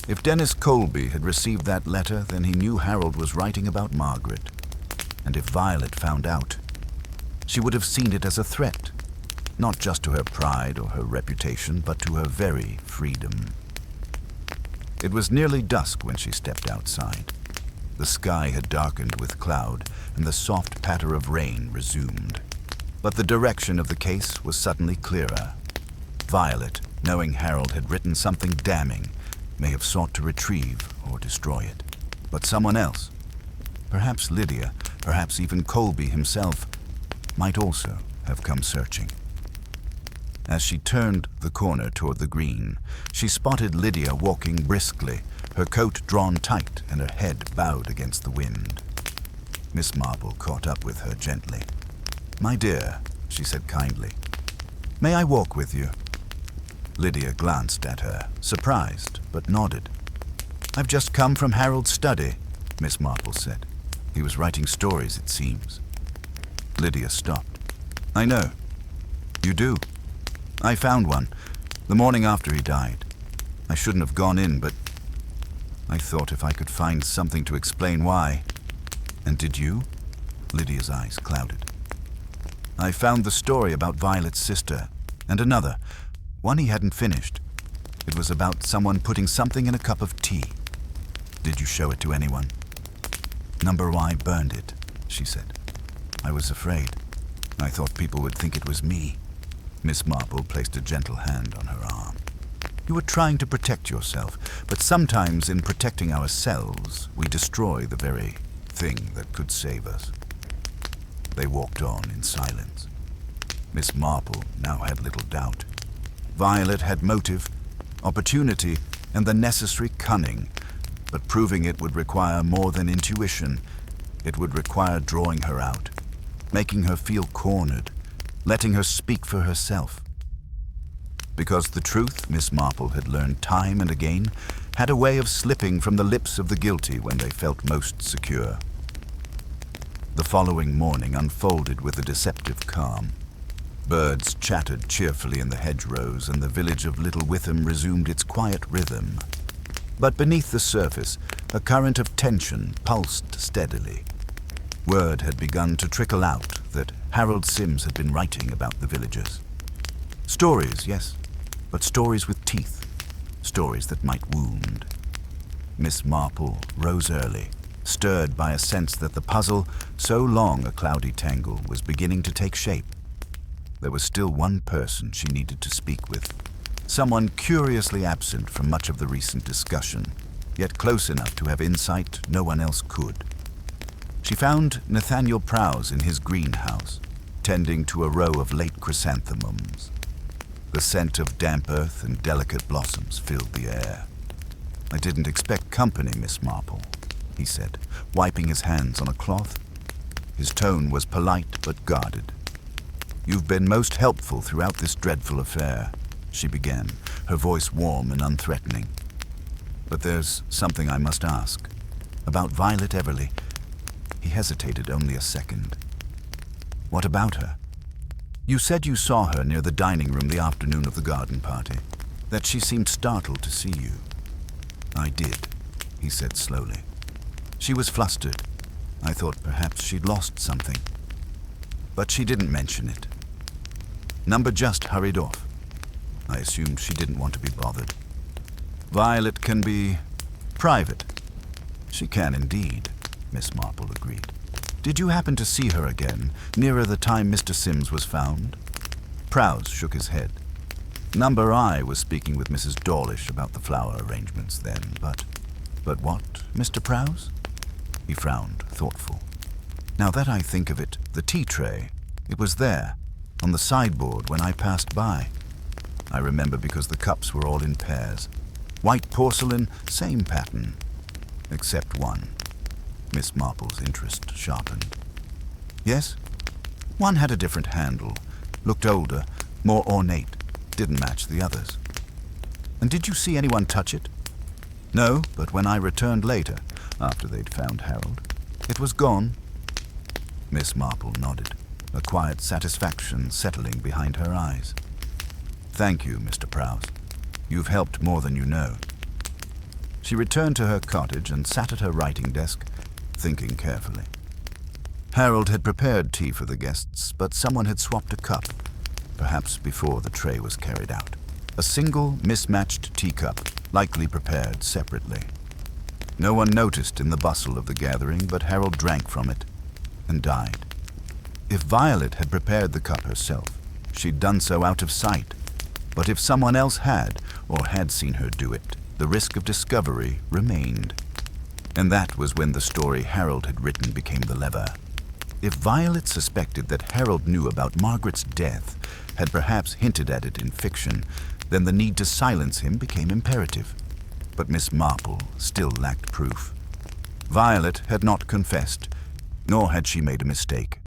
If Dennis Colby had received that letter, then he knew Harold was writing about Margaret. And if Violet found out, she would have seen it as a threat, not just to her pride or her reputation, but to her very freedom. It was nearly dusk when she stepped outside. The sky had darkened with cloud, and the soft patter of rain resumed. But the direction of the case was suddenly clearer. Violet, knowing Harold had written something damning, may have sought to retrieve or destroy it. But someone else, perhaps Lydia, perhaps even Colby himself, might also have come searching. As she turned the corner toward the green, she spotted Lydia walking briskly, her coat drawn tight and her head bowed against the wind. Miss Marple caught up with her gently. "My dear," she said kindly, "may I walk with you?" Lydia glanced at her, surprised, but nodded. "I've just come from Harold's study," Miss Marple said. "He was writing stories, it seems." Lydia stopped. "I know. You do. I found one, the morning after he died. I shouldn't have gone in, but I thought if I could find something to explain why." "And did you?" Lydia's eyes clouded. "I found the story about Violet's sister, and another, one he hadn't finished. It was about someone putting something in a cup of tea." "Did you show it to anyone?" "Number Y burned it," she said. "I was afraid. I thought people would think it was me." Miss Marple placed a gentle hand on her arm. "You were trying to protect yourself, but sometimes in protecting ourselves, we destroy the very thing that could save us." They walked on in silence. Miss Marple now had little doubt. Violet had motive, opportunity, and the necessary cunning, but proving it would require more than intuition. It would require drawing her out, making her feel cornered, letting her speak for herself. Because the truth, Miss Marple had learned time and again, had a way of slipping from the lips of the guilty when they felt most secure. The following morning unfolded with a deceptive calm. Birds chattered cheerfully in the hedgerows, and the village of Little Witham resumed its quiet rhythm. But beneath the surface, a current of tension pulsed steadily. Word had begun to trickle out that Harold Sims had been writing about the villagers. Stories, yes, but stories with teeth. Stories that might wound. Miss Marple rose early, stirred by a sense that the puzzle, so long a cloudy tangle, was beginning to take shape. There was still one person she needed to speak with, someone curiously absent from much of the recent discussion, yet close enough to have insight no one else could. She found Nathaniel Prowse in his greenhouse, tending to a row of late chrysanthemums. The scent of damp earth and delicate blossoms filled the air. "I didn't expect company, Miss Marple," he said, wiping his hands on a cloth. His tone was polite but guarded. "You've been most helpful throughout this dreadful affair," she began, her voice warm and unthreatening. "But there's something I must ask. About Violet Everly." He hesitated only a second. "What about her? You said you saw her near the dining room the afternoon of the garden party, that she seemed startled to see you." "I did," he said slowly. "She was flustered. I thought perhaps she'd lost something. But she didn't mention it. Number just hurried off. I assumed she didn't want to be bothered. Violet can be private." "She can indeed," Miss Marple agreed. "Did you happen to see her again, nearer the time Mr. Sims was found?" Prowse shook his head. "Number I was speaking with Mrs. Dawlish about the flower arrangements then, but what, Mr. Prowse?" He frowned, thoughtful. "Now that I think of it, the tea tray, it was there, on the sideboard when I passed by. I remember because the cups were all in pairs. White porcelain, same pattern, except one." Miss Marple's interest sharpened. "Yes? One had a different handle, looked older, more ornate, didn't match the others." "And did you see anyone touch it?" "No, but when I returned later, after they'd found Harold, it was gone." Miss Marple nodded, a quiet satisfaction settling behind her eyes. "Thank you, Mr. Prowse. You've helped more than you know." She returned to her cottage and sat at her writing desk, thinking carefully. Harold had prepared tea for the guests, but someone had swapped a cup, perhaps before the tray was carried out. A single, mismatched teacup, likely prepared separately. No one noticed in the bustle of the gathering, but Harold drank from it and died. If Violet had prepared the cup herself, she'd done so out of sight. But if someone else had, or had seen her do it, the risk of discovery remained. And that was when the story Harold had written became the lever. If Violet suspected that Harold knew about Margaret's death, had perhaps hinted at it in fiction, then the need to silence him became imperative. But Miss Marple still lacked proof. Violet had not confessed, nor had she made a mistake.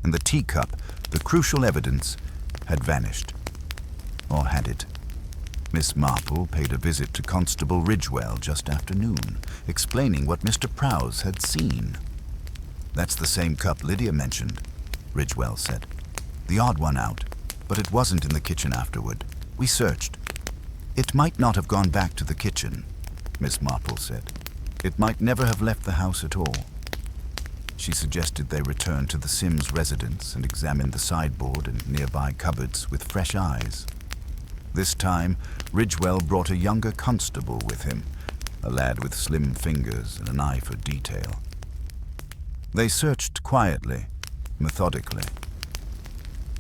And the teacup, the crucial evidence, had vanished. Or had it? Miss Marple paid a visit to Constable Ridgewell just after noon, explaining what Mr. Prowse had seen. "That's the same cup Lydia mentioned," Ridgewell said. "The odd one out, but it wasn't in the kitchen afterward. We searched." "It might not have gone back to the kitchen," Miss Marple said. "It might never have left the house at all." She suggested they return to the Sims residence and examine the sideboard and nearby cupboards with fresh eyes. This time, Ridgewell brought a younger constable with him, a lad with slim fingers and an eye for detail. They searched quietly, methodically.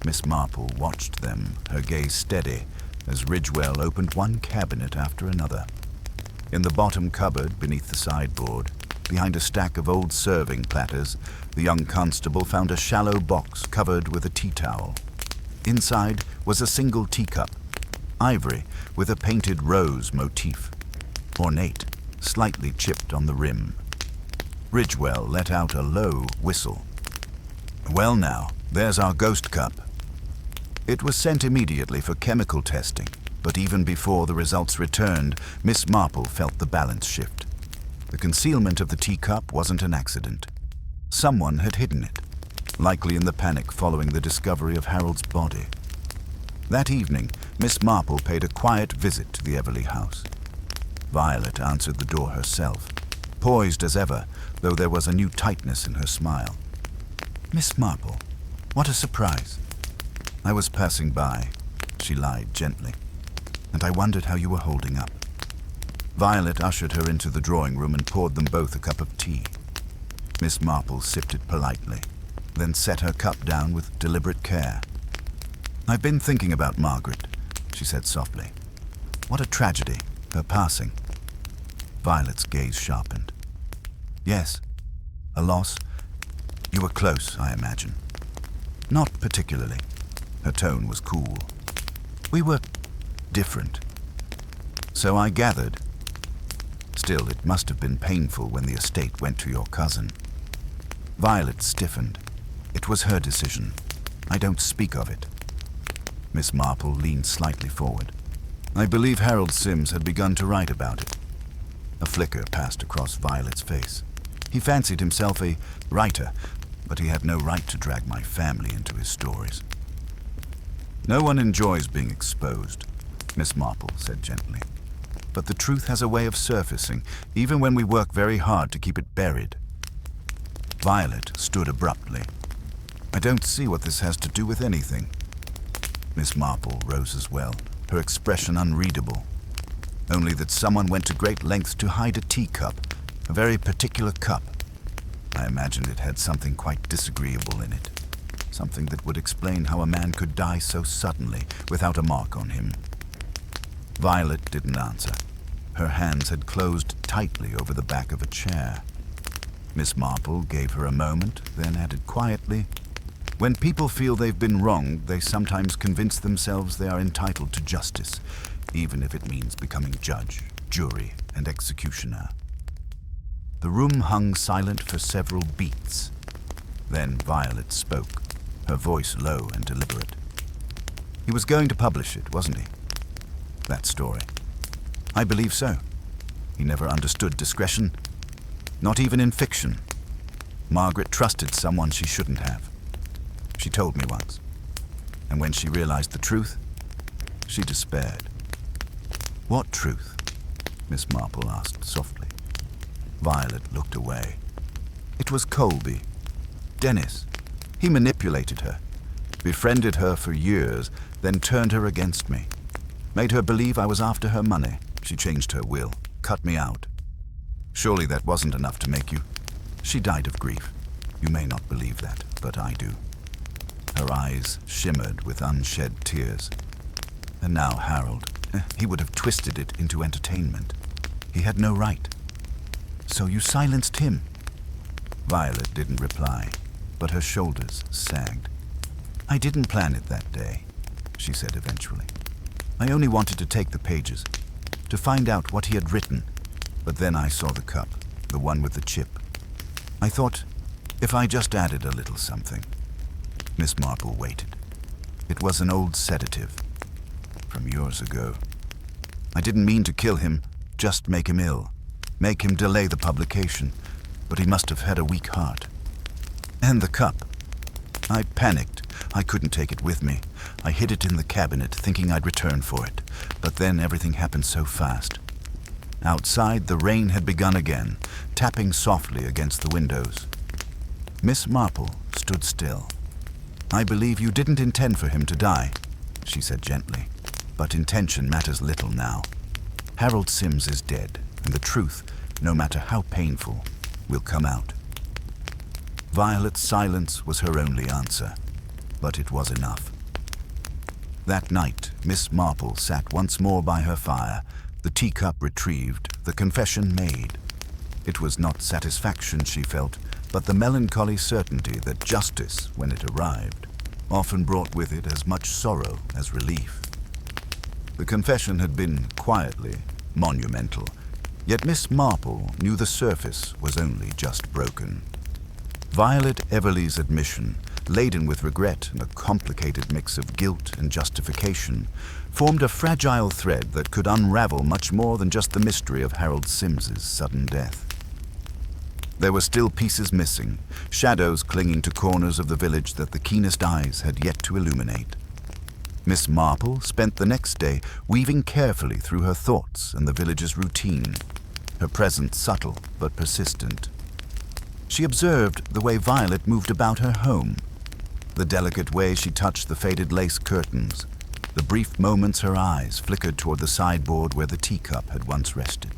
Miss Marple watched them, her gaze steady, as Ridgewell opened one cabinet after another. In the bottom cupboard, beneath the sideboard, behind a stack of old serving platters, the young constable found a shallow box covered with a tea towel. Inside was a single teacup, ivory with a painted rose motif, ornate, slightly chipped on the rim. Ridgewell let out a low whistle. "Well now, there's our ghost cup." It was sent immediately for chemical testing, but even before the results returned, Miss Marple felt the balance shift. The concealment of the teacup wasn't an accident. Someone had hidden it, likely in the panic following the discovery of Harold's body. That evening, Miss Marple paid a quiet visit to the Everleigh house. Violet answered the door herself, poised as ever, though there was a new tightness in her smile. "Miss Marple, what a surprise." "I was passing by," she lied gently, "and I wondered how you were holding up." Violet ushered her into the drawing room and poured them both a cup of tea. Miss Marple sipped it politely, then set her cup down with deliberate care. "I've been thinking about Margaret," she said softly. "What a tragedy, her passing." Violet's gaze sharpened. "Yes, a loss. You were close, I imagine." "Not particularly." Her tone was cool. "We were different." "So I gathered. Still, it must have been painful when the estate went to your cousin." Violet stiffened. "It was her decision. I don't speak of it." Miss Marple leaned slightly forward. "I believe Harold Sims had begun to write about it." A flicker passed across Violet's face. "He fancied himself a writer, but he had no right to drag my family into his stories." "No one enjoys being exposed," Miss Marple said gently. "But the truth has a way of surfacing, even when we work very hard to keep it buried." Violet stood abruptly. "I don't see what this has to do with anything." Miss Marple rose as well, her expression unreadable. "Only that someone went to great lengths to hide a teacup, a very particular cup. I imagined it had something quite disagreeable in it. Something that would explain how a man could die so suddenly without a mark on him." Violet didn't answer. Her hands had closed tightly over the back of a chair. Miss Marple gave her a moment, then added quietly, "When people feel they've been wronged, they sometimes convince themselves they are entitled to justice, even if it means becoming judge, jury, and executioner." The room hung silent for several beats. Then Violet spoke, her voice low and deliberate. "He was going to publish it, wasn't he? That story." "I believe so. He never understood discretion, not even in fiction. Margaret trusted someone she shouldn't have. She told me once. And when she realized the truth, she despaired." "What truth?" Miss Marple asked softly. Violet looked away. "It was Colby. Dennis. He manipulated her, befriended her for years, then turned her against me. Made her believe I was after her money. She changed her will, cut me out. Surely that wasn't enough to make you. She died of grief. You may not believe that, but I do." Her eyes shimmered with unshed tears. "And now Harold, he would have twisted it into entertainment. He had no right. So you silenced him?" Violet didn't reply, but her shoulders sagged. "I didn't plan it that day," she said eventually. "I only wanted to take the pages, to find out what he had written, but then I saw the cup, the one with the chip. I thought, if I just added a little something." Miss Marple waited. "It was an old sedative, from years ago. I didn't mean to kill him, just make him ill. Make him delay the publication. But he must have had a weak heart. And the cup. I panicked. I couldn't take it with me. I hid it in the cabinet, thinking I'd return for it. But then everything happened so fast. Outside, the rain had begun again, tapping softly against the windows. Miss Marple stood still. I believe you didn't intend for him to die, she said gently. But intention matters little now. Harold Sims is dead, and the truth, no matter how painful, will come out. Violet's silence was her only answer, but it was enough. That night, Miss Marple sat once more by her fire, the teacup retrieved, the confession made. It was not satisfaction she felt, but the melancholy certainty that justice, when it arrived, often brought with it as much sorrow as relief. The confession had been, quietly, monumental, yet Miss Marple knew the surface was only just broken. Violet Everleigh's admission, laden with regret and a complicated mix of guilt and justification, formed a fragile thread that could unravel much more than just the mystery of Harold Sims's sudden death. There were still pieces missing, shadows clinging to corners of the village that the keenest eyes had yet to illuminate. Miss Marple spent the next day weaving carefully through her thoughts and the village's routine, her presence subtle but persistent. She observed the way Violet moved about her home, the delicate way she touched the faded lace curtains, the brief moments her eyes flickered toward the sideboard where the teacup had once rested.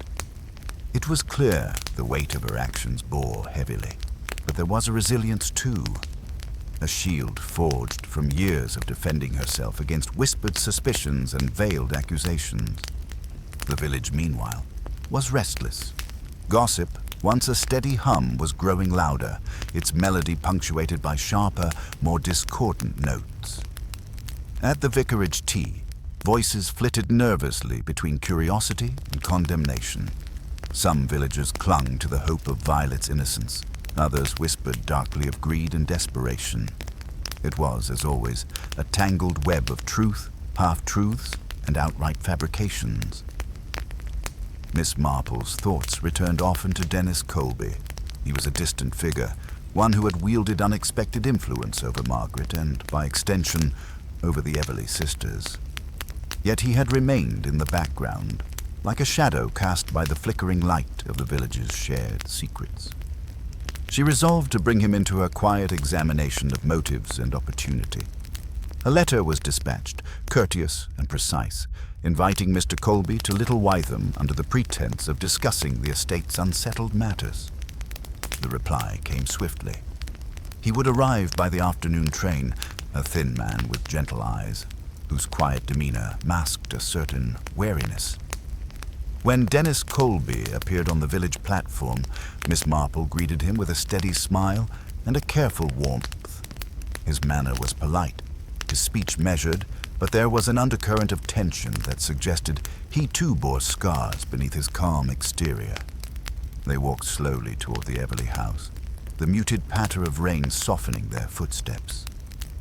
It was clear the weight of her actions bore heavily, but there was a resilience too, a shield forged from years of defending herself against whispered suspicions and veiled accusations. The village, meanwhile, was restless. Gossip, once a steady hum, was growing louder, its melody punctuated by sharper, more discordant notes. At the vicarage tea, voices flitted nervously between curiosity and condemnation. Some villagers clung to the hope of Violet's innocence. Others whispered darkly of greed and desperation. It was, as always, a tangled web of truth, half-truths, and outright fabrications. Miss Marple's thoughts returned often to Dennis Colby. He was a distant figure, one who had wielded unexpected influence over Margaret and, by extension, over the Everleigh sisters. Yet he had remained in the background, like a shadow cast by the flickering light of the village's shared secrets. She resolved to bring him into her quiet examination of motives and opportunity. A letter was dispatched, courteous and precise, inviting Mr. Colby to Little Wytham under the pretense of discussing the estate's unsettled matters. The reply came swiftly. He would arrive by the afternoon train, a thin man with gentle eyes, whose quiet demeanor masked a certain wariness. When Dennis Colby appeared on the village platform, Miss Marple greeted him with a steady smile and a careful warmth. His manner was polite, his speech measured, but there was an undercurrent of tension that suggested he too bore scars beneath his calm exterior. They walked slowly toward the Everleigh house, the muted patter of rain softening their footsteps.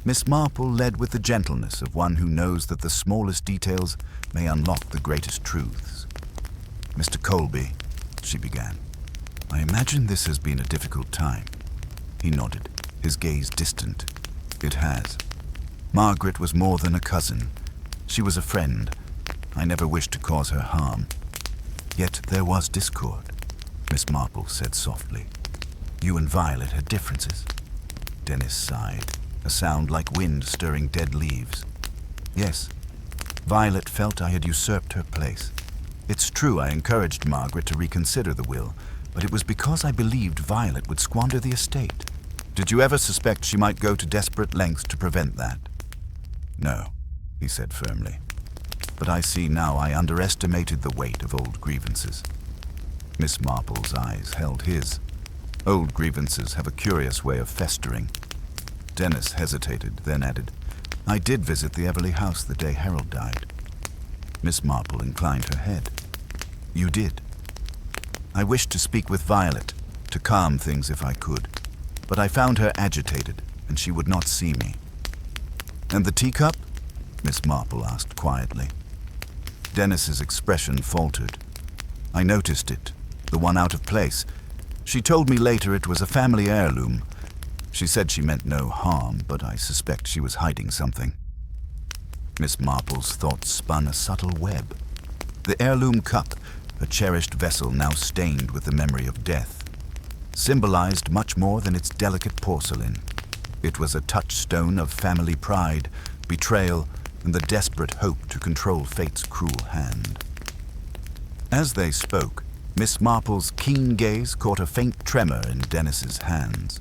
Miss Marple led with the gentleness of one who knows that the smallest details may unlock the greatest truths. "Mr. Colby," she began, "I imagine this has been a difficult time." He nodded, his gaze distant. "It has. Margaret was more than a cousin. She was a friend. I never wished to cause her harm. Yet there was discord," Miss Marple said softly. "You and Violet had differences." Dennis sighed, a sound like wind stirring dead leaves. "Yes, Violet felt I had usurped her place. It's true I encouraged Margaret to reconsider the will, but it was because I believed Violet would squander the estate. Did you ever suspect she might go to desperate lengths to prevent that?" "No," he said firmly. "But I see now I underestimated the weight of old grievances." Miss Marple's eyes held his. Old grievances have a curious way of festering. Dennis hesitated, then added, "I did visit the Everleigh house the day Harold died." Miss Marple inclined her head. "You did?" "I wished to speak with Violet, to calm things if I could, but I found her agitated, and she would not see me." "And the teacup?" Miss Marple asked quietly. Dennis's expression faltered. I noticed it, the one out of place. She told me later it was a family heirloom. She said she meant no harm, but I suspect she was hiding something. Miss Marple's thoughts spun a subtle web. The heirloom cup, a cherished vessel now stained with the memory of death, symbolized much more than its delicate porcelain. It was a touchstone of family pride, betrayal, and the desperate hope to control fate's cruel hand. As they spoke, Miss Marple's keen gaze caught a faint tremor in Dennis's hands.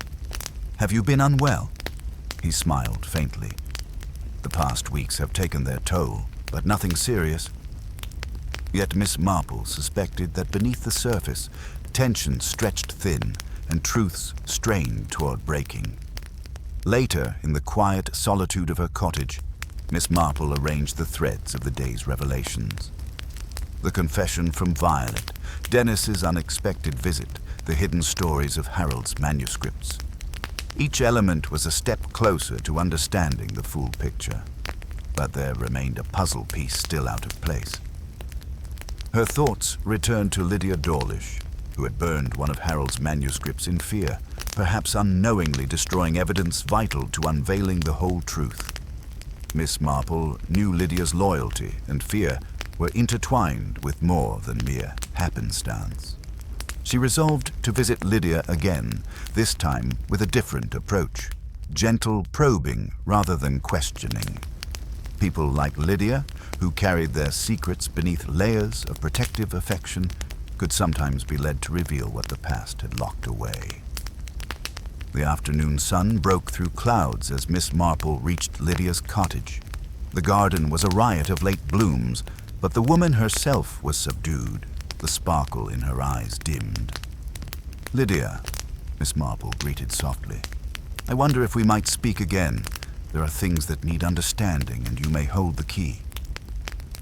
"Have you been unwell?" He smiled faintly. "The past weeks have taken their toll, but nothing serious." Yet Miss Marple suspected that beneath the surface, tension stretched thin and truths strained toward breaking. Later, in the quiet solitude of her cottage, Miss Marple arranged the threads of the day's revelations. The confession from Violet, Dennis's unexpected visit, the hidden stories of Harold's manuscripts. Each element was a step closer to understanding the full picture, but there remained a puzzle piece still out of place. Her thoughts returned to Lydia Dawlish, who had burned one of Harold's manuscripts in fear, perhaps unknowingly destroying evidence vital to unveiling the whole truth. Miss Marple knew Lydia's loyalty and fear were intertwined with more than mere happenstance. She resolved to visit Lydia again, this time with a different approach, gentle probing rather than questioning. People like Lydia, who carried their secrets beneath layers of protective affection, could sometimes be led to reveal what the past had locked away. The afternoon sun broke through clouds as Miss Marple reached Lydia's cottage. The garden was a riot of late blooms, but the woman herself was subdued, the sparkle in her eyes dimmed. "Lydia," Miss Marple greeted softly, "I wonder if we might speak again. There are things that need understanding, and you may hold the key."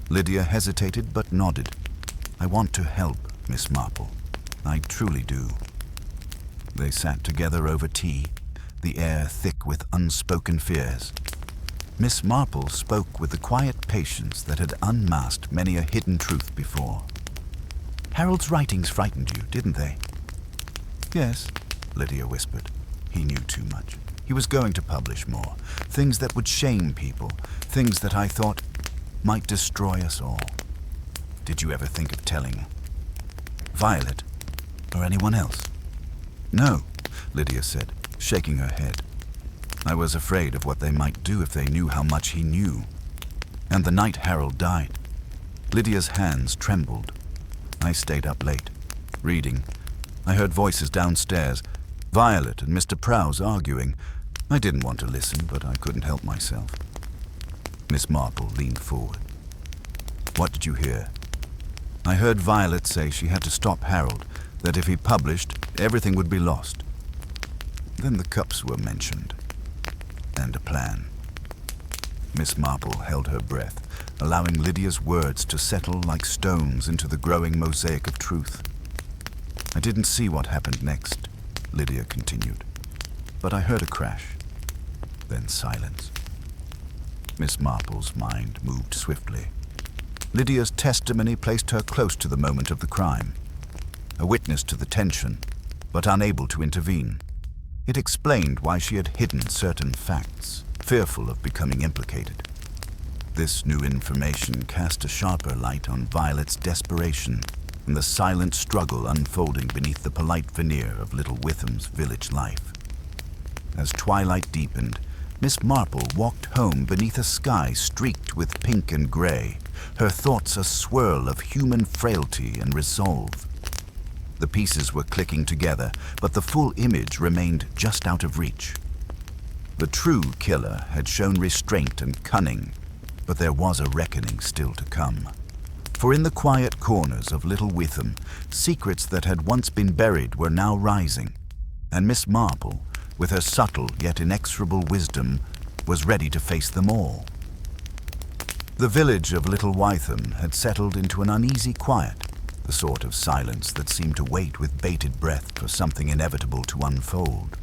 Lydia hesitated but nodded. "I want to help, Miss Marple. I truly do." They sat together over tea, the air thick with unspoken fears. Miss Marple spoke with the quiet patience that had unmasked many a hidden truth before. "Harold's writings frightened you, didn't they?" "Yes," Lydia whispered. "He knew too much. He was going to publish more, things that would shame people, things that I thought might destroy us all." "Did you ever think of telling Violet or anyone else?" "No," Lydia said, shaking her head. "I was afraid of what they might do if they knew how much he knew. And the night Harold died, Lydia's hands trembled. I stayed up late, reading. I heard voices downstairs, Violet and Mr. Prowse arguing. I didn't want to listen, but I couldn't help myself." Miss Marple leaned forward. "What did you hear?" "I heard Violet say she had to stop Harold, that if he published, everything would be lost. Then the cups were mentioned, and a plan." Miss Marple held her breath, allowing Lydia's words to settle like stones into the growing mosaic of truth. "I didn't see what happened next," Lydia continued, "but I heard a crash, then silence." Miss Marple's mind moved swiftly. Lydia's testimony placed her close to the moment of the crime, a witness to the tension, but unable to intervene. It explained why she had hidden certain facts, fearful of becoming implicated. This new information cast a sharper light on Violet's desperation and the silent struggle unfolding beneath the polite veneer of Little Witham's village life. As twilight deepened, Miss Marple walked home beneath a sky streaked with pink and gray, her thoughts a swirl of human frailty and resolve. The pieces were clicking together, but the full image remained just out of reach. The true killer had shown restraint and cunning, but there was a reckoning still to come. For in the quiet corners of Little Witham, secrets that had once been buried were now rising, and Miss Marple, with her subtle yet inexorable wisdom, was ready to face them all. The village of Little Witham had settled into an uneasy quiet, the sort of silence that seemed to wait with bated breath for something inevitable to unfold.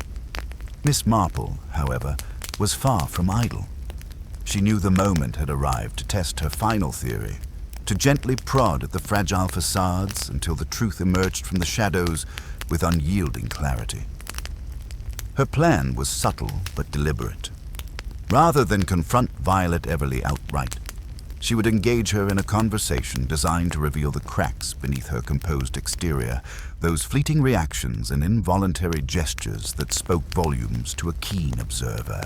Miss Marple, however, was far from idle. She knew the moment had arrived to test her final theory, to gently prod at the fragile facades until the truth emerged from the shadows with unyielding clarity. Her plan was subtle but deliberate. Rather than confront Violet Everly outright, she would engage her in a conversation designed to reveal the cracks beneath her composed exterior, those fleeting reactions and involuntary gestures that spoke volumes to a keen observer.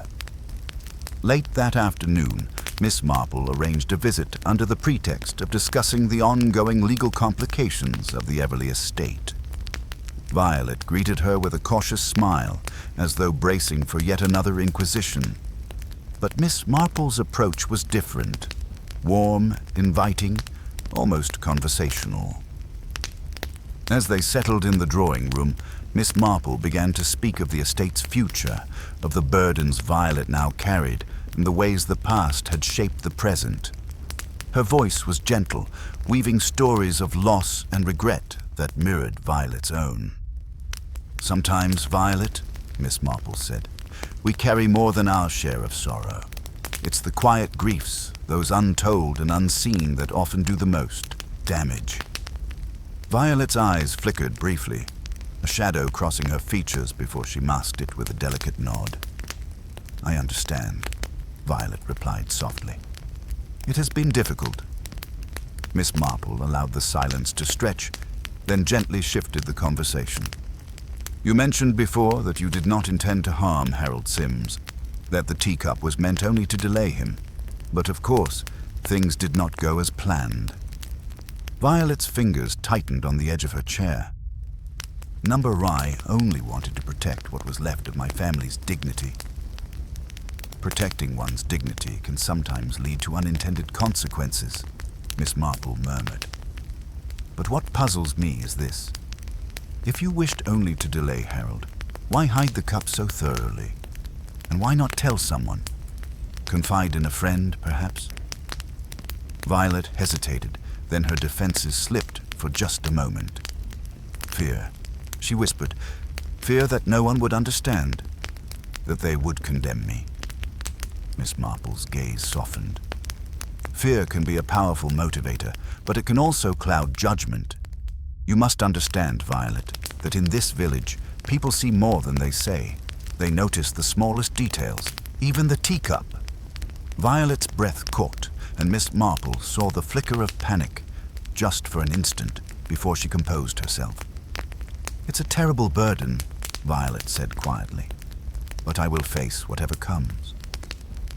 Late that afternoon, Miss Marple arranged a visit under the pretext of discussing the ongoing legal complications of the Everly estate. Violet greeted her with a cautious smile, as though bracing for yet another inquisition. But Miss Marple's approach was different. Warm, inviting, almost conversational. As they settled in the drawing room, Miss Marple began to speak of the estate's future, of the burdens Violet now carried, and the ways the past had shaped the present. Her voice was gentle, weaving stories of loss and regret that mirrored Violet's own. "Sometimes, Violet," Miss Marple said, "we carry more than our share of sorrow. It's the quiet griefs, those untold and unseen, that often do the most damage." Violet's eyes flickered briefly, a shadow crossing her features before she masked it with a delicate nod. "I understand," Violet replied softly. "It has been difficult." Miss Marple allowed the silence to stretch, then gently shifted the conversation. "You mentioned before that you did not intend to harm Harold Sims, that the teacup was meant only to delay him. But of course, things did not go as planned." Violet's fingers tightened on the edge of her chair. "Number Rye only wanted to protect what was left of my family's dignity." "Protecting one's dignity can sometimes lead to unintended consequences," Miss Marple murmured. "But what puzzles me is this. If you wished only to delay Harold, why hide the cup so thoroughly? And why not tell someone? Confide in a friend, perhaps?" Violet hesitated, then her defenses slipped for just a moment. "Fear," she whispered. "Fear that no one would understand, that they would condemn me." Miss Marple's gaze softened. "Fear can be a powerful motivator, but it can also cloud judgment. You must understand, Violet, that in this village, people see more than they say. They notice the smallest details, even the teacup." Violet's breath caught, and Miss Marple saw the flicker of panic, just for an instant, before she composed herself. "It's a terrible burden," Violet said quietly, "but I will face whatever comes."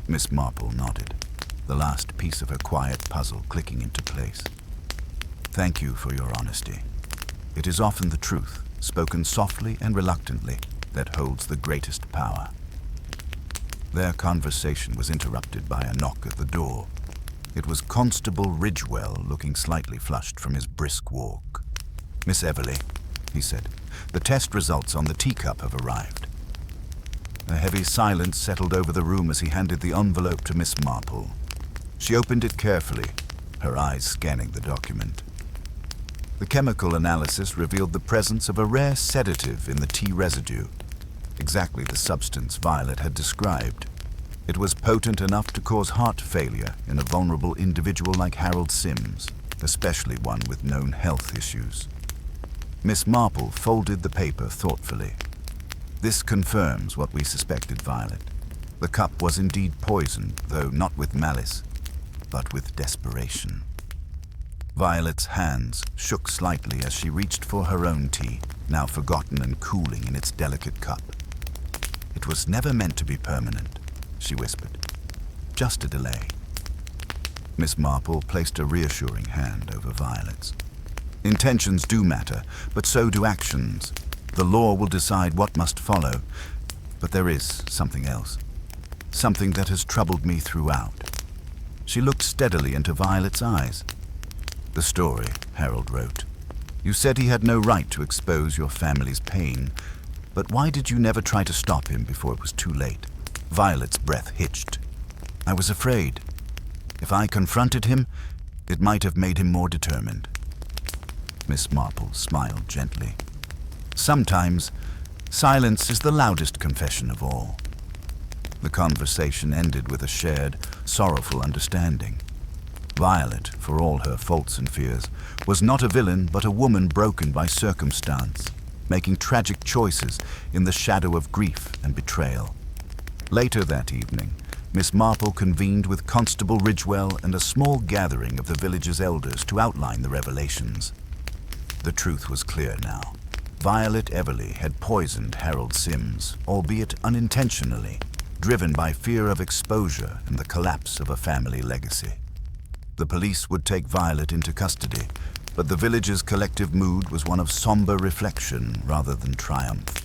Miss Marple nodded, the last piece of her quiet puzzle clicking into place. "Thank you for your honesty. It is often the truth, spoken softly and reluctantly, that holds the greatest power." Their conversation was interrupted by a knock at the door. It was Constable Ridgewell, looking slightly flushed from his brisk walk. "Miss Everly," he said, "the test results on the teacup have arrived." A heavy silence settled over the room as he handed the envelope to Miss Marple. She opened it carefully, her eyes scanning the document. The chemical analysis revealed the presence of a rare sedative in the tea residue, exactly the substance Violet had described. It was potent enough to cause heart failure in a vulnerable individual like Harold Sims, especially one with known health issues. Miss Marple folded the paper thoughtfully. "This confirms what we suspected, Violet. The cup was indeed poisoned, though not with malice, but with desperation." Violet's hands shook slightly as she reached for her own tea, now forgotten and cooling in its delicate cup. "It was never meant to be permanent," she whispered. "Just a delay." Miss Marple placed a reassuring hand over Violet's. "Intentions do matter, but so do actions. The law will decide what must follow, but there is something else. Something that has troubled me throughout." She looked steadily into Violet's eyes. "The story Harold wrote. You said he had no right to expose your family's pain, but why did you never try to stop him before it was too late?" Violet's breath hitched. "I was afraid. If I confronted him, it might have made him more determined." Miss Marple smiled gently. "Sometimes, silence is the loudest confession of all." The conversation ended with a shared, sorrowful understanding. Violet, for all her faults and fears, was not a villain but a woman broken by circumstance, making tragic choices in the shadow of grief and betrayal. Later that evening, Miss Marple convened with Constable Ridgewell and a small gathering of the village's elders to outline the revelations. The truth was clear now. Violet Everly had poisoned Harold Sims, albeit unintentionally, driven by fear of exposure and the collapse of a family legacy. The police would take Violet into custody, but the village's collective mood was one of somber reflection rather than triumph.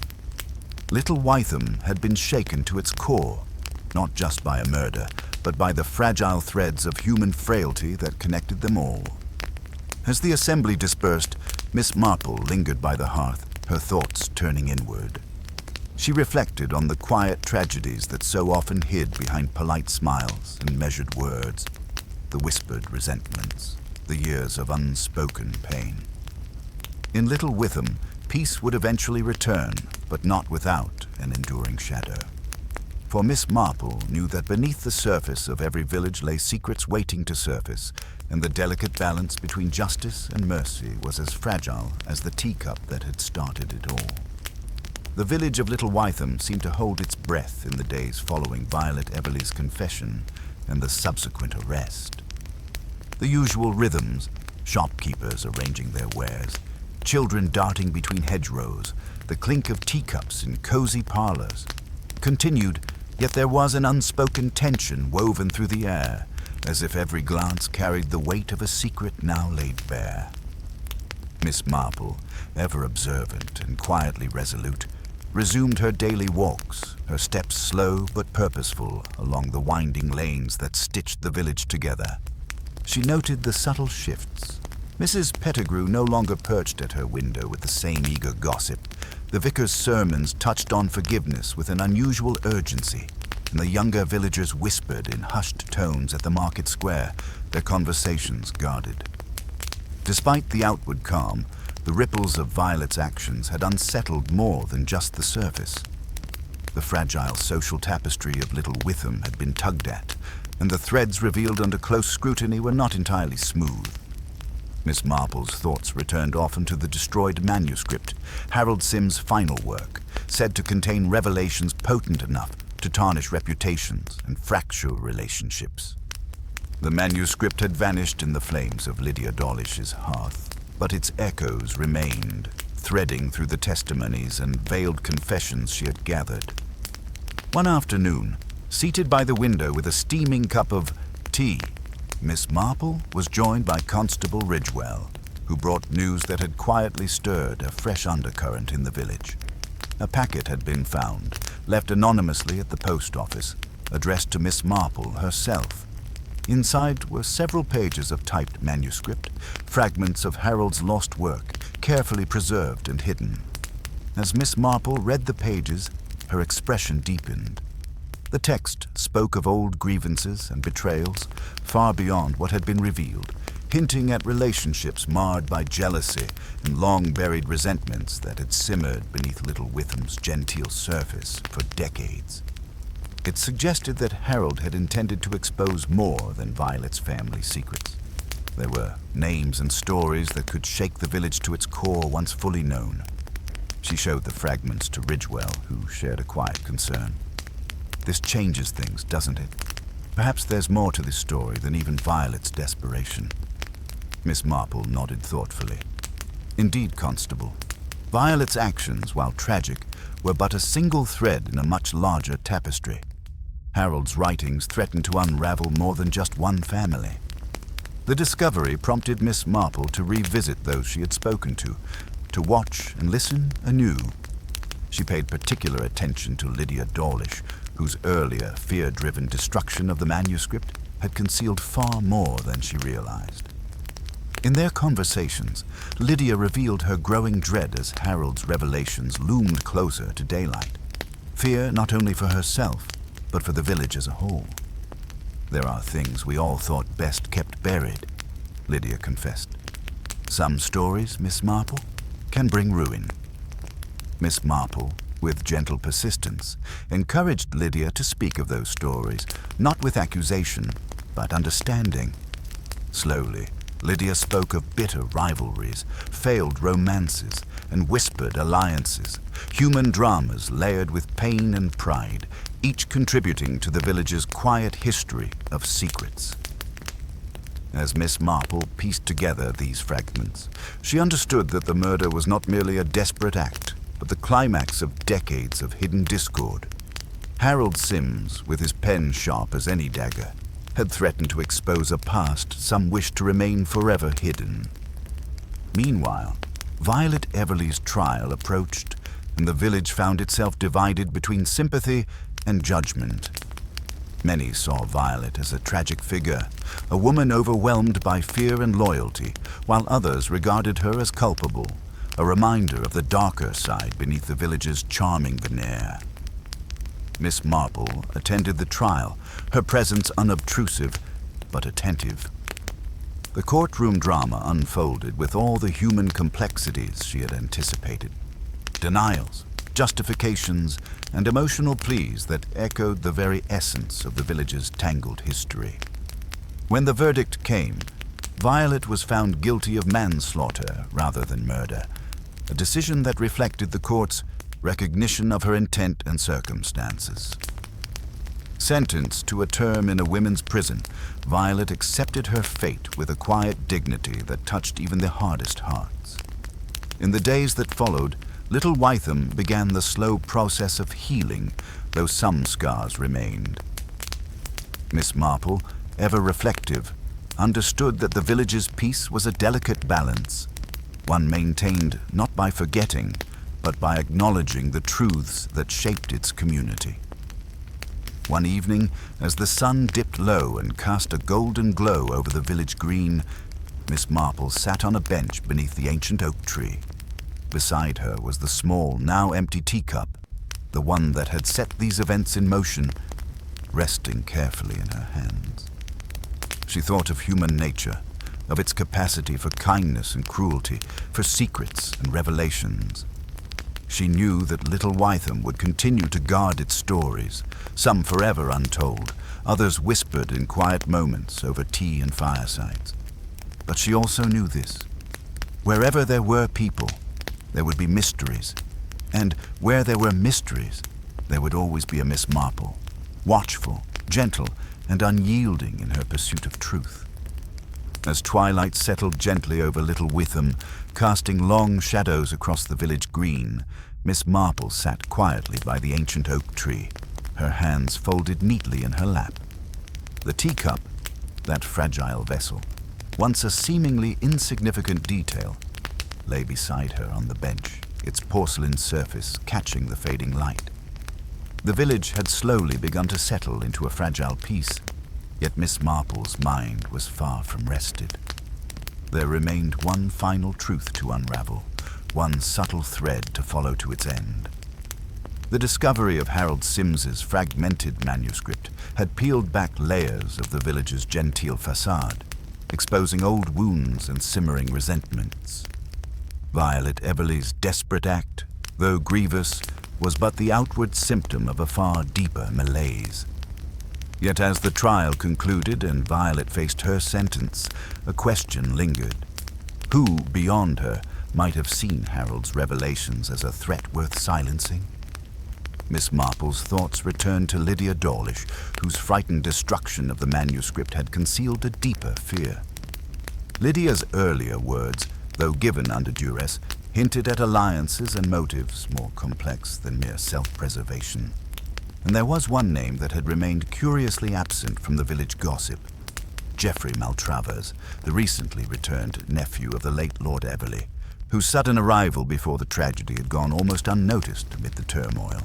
Little Wytham had been shaken to its core, not just by a murder, but by the fragile threads of human frailty that connected them all. As the assembly dispersed, Miss Marple lingered by the hearth, her thoughts turning inward. She reflected on the quiet tragedies that so often hid behind polite smiles and measured words, the whispered resentments, the years of unspoken pain. In Little Wytham, peace would eventually return, but not without an enduring shadow. For Miss Marple knew that beneath the surface of every village lay secrets waiting to surface, and the delicate balance between justice and mercy was as fragile as the teacup that had started it all. The village of Little Wytham seemed to hold its breath in the days following Violet Everly's confession and the subsequent arrest. The usual rhythms, shopkeepers arranging their wares, children darting between hedgerows, the clink of teacups in cozy parlors, continued, yet there was an unspoken tension woven through the air, as if every glance carried the weight of a secret now laid bare. Miss Marple, ever observant and quietly resolute, resumed her daily walks, her steps slow but purposeful along the winding lanes that stitched the village together. She noted the subtle shifts. Mrs. Pettigrew no longer perched at her window with the same eager gossip. The vicar's sermons touched on forgiveness with an unusual urgency, and the younger villagers whispered in hushed tones at the market square, their conversations guarded. Despite the outward calm, the ripples of Violet's actions had unsettled more than just the surface. The fragile social tapestry of Little Wytham had been tugged at, and the threads revealed under close scrutiny were not entirely smooth. Miss Marple's thoughts returned often to the destroyed manuscript, Harold Sim's final work, said to contain revelations potent enough to tarnish reputations and fracture relationships. The manuscript had vanished in the flames of Lydia Dawlish's hearth, but its echoes remained, threading through the testimonies and veiled confessions she had gathered. One afternoon, seated by the window with a steaming cup of tea, Miss Marple was joined by Constable Ridgewell, who brought news that had quietly stirred a fresh undercurrent in the village. A packet had been found, left anonymously at the post office, addressed to Miss Marple herself. Inside were several pages of typed manuscript, fragments of Harold's lost work, carefully preserved and hidden. As Miss Marple read the pages, her expression deepened. The text spoke of old grievances and betrayals, far beyond what had been revealed, hinting at relationships marred by jealousy and long-buried resentments that had simmered beneath Little Wytham's genteel surface for decades. It suggested that Harold had intended to expose more than Violet's family secrets. There were names and stories that could shake the village to its core once fully known. She showed the fragments to Ridgewell, who shared a quiet concern. This changes things, doesn't it? Perhaps there's more to this story than even Violet's desperation. Miss Marple nodded thoughtfully. Indeed, Constable. Violet's actions, while tragic, were but a single thread in a much larger tapestry. Harold's writings threatened to unravel more than just one family. The discovery prompted Miss Marple to revisit those she had spoken to watch and listen anew. She paid particular attention to Lydia Dawlish, whose earlier fear-driven destruction of the manuscript had concealed far more than she realized. In their conversations, Lydia revealed her growing dread as Harold's revelations loomed closer to daylight. Fear not only for herself, but for the village as a whole. There are things we all thought best kept buried, Lydia confessed. Some stories, Miss Marple, can bring ruin. Miss Marple, with gentle persistence, encouraged Lydia to speak of those stories, not with accusation, but understanding. Slowly, Lydia spoke of bitter rivalries, failed romances, and whispered alliances, human dramas layered with pain and pride, each contributing to the village's quiet history of secrets. As Miss Marple pieced together these fragments, she understood that the murder was not merely a desperate act, but the climax of decades of hidden discord. Harold Sims, with his pen sharp as any dagger, had threatened to expose a past some wished to remain forever hidden. Meanwhile, Violet Everleigh's trial approached, and the village found itself divided between sympathy and judgment. Many saw Violet as a tragic figure, a woman overwhelmed by fear and loyalty, while others regarded her as culpable, a reminder of the darker side beneath the village's charming veneer. Miss Marple attended the trial, her presence unobtrusive but attentive. The courtroom drama unfolded with all the human complexities she had anticipated. Denials, justifications, and emotional pleas that echoed the very essence of the village's tangled history. When the verdict came, Violet was found guilty of manslaughter rather than murder, a decision that reflected the court's recognition of her intent and circumstances. Sentenced to a term in a women's prison, Violet accepted her fate with a quiet dignity that touched even the hardest hearts. In the days that followed, little Wytham began the slow process of healing, though some scars remained. Miss Marple, ever reflective, understood that the village's peace was a delicate balance, one maintained not by forgetting, but by acknowledging the truths that shaped its community. One evening, as the sun dipped low and cast a golden glow over the village green, Miss Marple sat on a bench beneath the ancient oak tree. Beside her was the small, now empty teacup, the one that had set these events in motion, resting carefully in her hands. She thought of human nature, of its capacity for kindness and cruelty, for secrets and revelations. She knew that little Wytham would continue to guard its stories, some forever untold, others whispered in quiet moments over tea and firesides. But she also knew this: wherever there were people, there would be mysteries, and where there were mysteries, there would always be a Miss Marple, watchful, gentle, and unyielding in her pursuit of truth. As twilight settled gently over little Wytham, casting long shadows across the village green, Miss Marple sat quietly by the ancient oak tree, her hands folded neatly in her lap. The teacup, that fragile vessel, once a seemingly insignificant detail, lay beside her on the bench, its porcelain surface catching the fading light. The village had slowly begun to settle into a fragile peace, yet Miss Marple's mind was far from rested. There remained one final truth to unravel, one subtle thread to follow to its end. The discovery of Harold Sims's fragmented manuscript had peeled back layers of the village's genteel facade, exposing old wounds and simmering resentments. Violet Everleigh's desperate act, though grievous, was but the outward symptom of a far deeper malaise. Yet as the trial concluded and Violet faced her sentence, a question lingered. Who, beyond her, might have seen Harold's revelations as a threat worth silencing? Miss Marple's thoughts returned to Lydia Dawlish, whose frightened destruction of the manuscript had concealed a deeper fear. Lydia's earlier words, though given under duress, hinted at alliances and motives more complex than mere self-preservation. And there was one name that had remained curiously absent from the village gossip: Geoffrey Maltravers, the recently returned nephew of the late Lord Everleigh, whose sudden arrival before the tragedy had gone almost unnoticed amid the turmoil.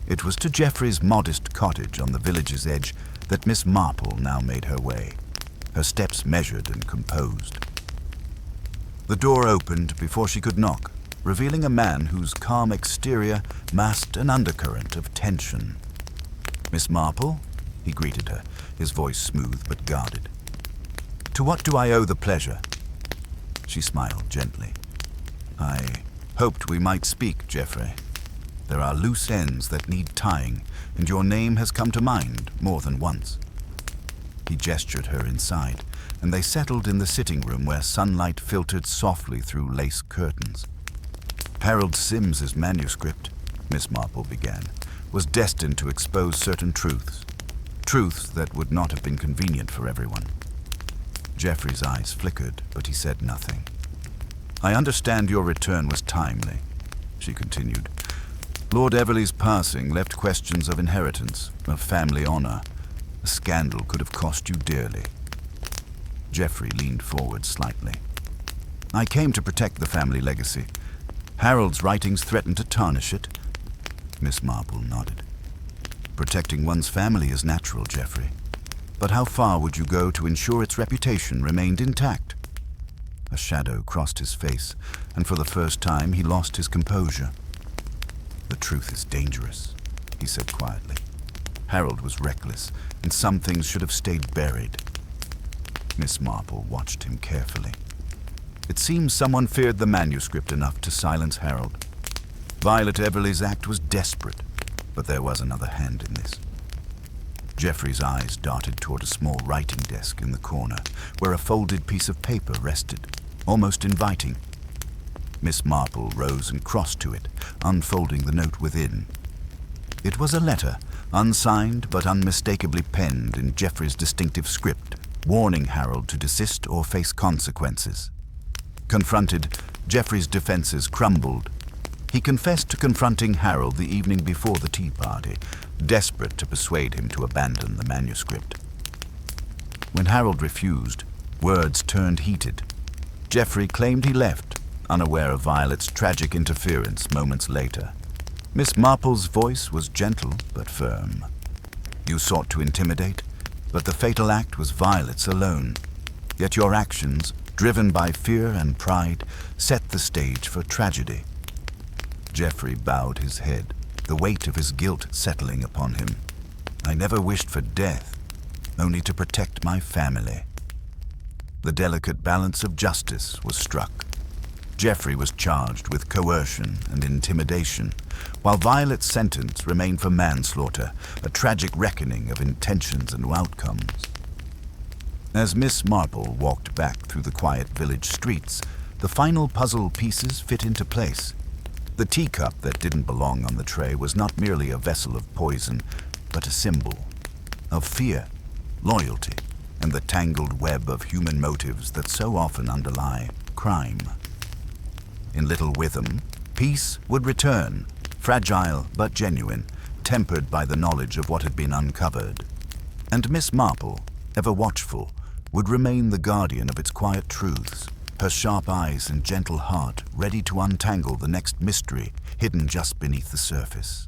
It was to Geoffrey's modest cottage on the village's edge that Miss Marple now made her way, her steps measured and composed. The door opened before she could knock, revealing a man whose calm exterior masked an undercurrent of tension. "Miss Marple?" he greeted her, his voice smooth but guarded. "To what do I owe the pleasure?" She smiled gently. "I hoped we might speak, Geoffrey. There are loose ends that need tying, and your name has come to mind more than once." He gestured her inside, and they settled in the sitting room where sunlight filtered softly through lace curtains. Harold Sims's manuscript, Miss Marple began, was destined to expose certain truths that would not have been convenient for everyone. Geoffrey's eyes flickered, but he said nothing. "I understand your return was timely," she continued. "Lord Everleigh's passing left questions of inheritance, of family honor. A scandal could have cost you dearly." Geoffrey leaned forward slightly. "I came to protect the family legacy. Harold's writings threatened to tarnish it." Miss Marple nodded. "Protecting one's family is natural, Geoffrey. But how far would you go to ensure its reputation remained intact?" A shadow crossed his face, and for the first time he lost his composure. "The truth is dangerous," he said quietly. "Harold was reckless, and some things should have stayed buried." Miss Marple watched him carefully. It seems someone feared the manuscript enough to silence Harold. Violet Everleigh's act was desperate, but there was another hand in this. Geoffrey's eyes darted toward a small writing desk in the corner, where a folded piece of paper rested, almost inviting. Miss Marple rose and crossed to it, unfolding the note within. It was a letter, unsigned but unmistakably penned in Geoffrey's distinctive script, warning Harold to desist or face consequences. Confronted, Geoffrey's defenses crumbled. He confessed to confronting Harold the evening before the tea party, desperate to persuade him to abandon the manuscript. When Harold refused, words turned heated. Geoffrey claimed he left, unaware of Violet's tragic interference moments later. Miss Marple's voice was gentle but firm. "You sought to intimidate, but the fatal act was Violet's alone. Yet your actions, driven by fear and pride, set the stage for tragedy." Geoffrey bowed his head, the weight of his guilt settling upon him. "I never wished for death, only to protect my family." The delicate balance of justice was struck. Geoffrey was charged with coercion and intimidation, while Violet's sentence remained for manslaughter, a tragic reckoning of intentions and outcomes. As Miss Marple walked back through the quiet village streets, the final puzzle pieces fit into place. The teacup that didn't belong on the tray was not merely a vessel of poison, but a symbol of fear, loyalty, and the tangled web of human motives that so often underlie crime. In Little Witham, peace would return, fragile but genuine, tempered by the knowledge of what had been uncovered. And Miss Marple, ever watchful, would remain the guardian of its quiet truths, her sharp eyes and gentle heart ready to untangle the next mystery hidden just beneath the surface.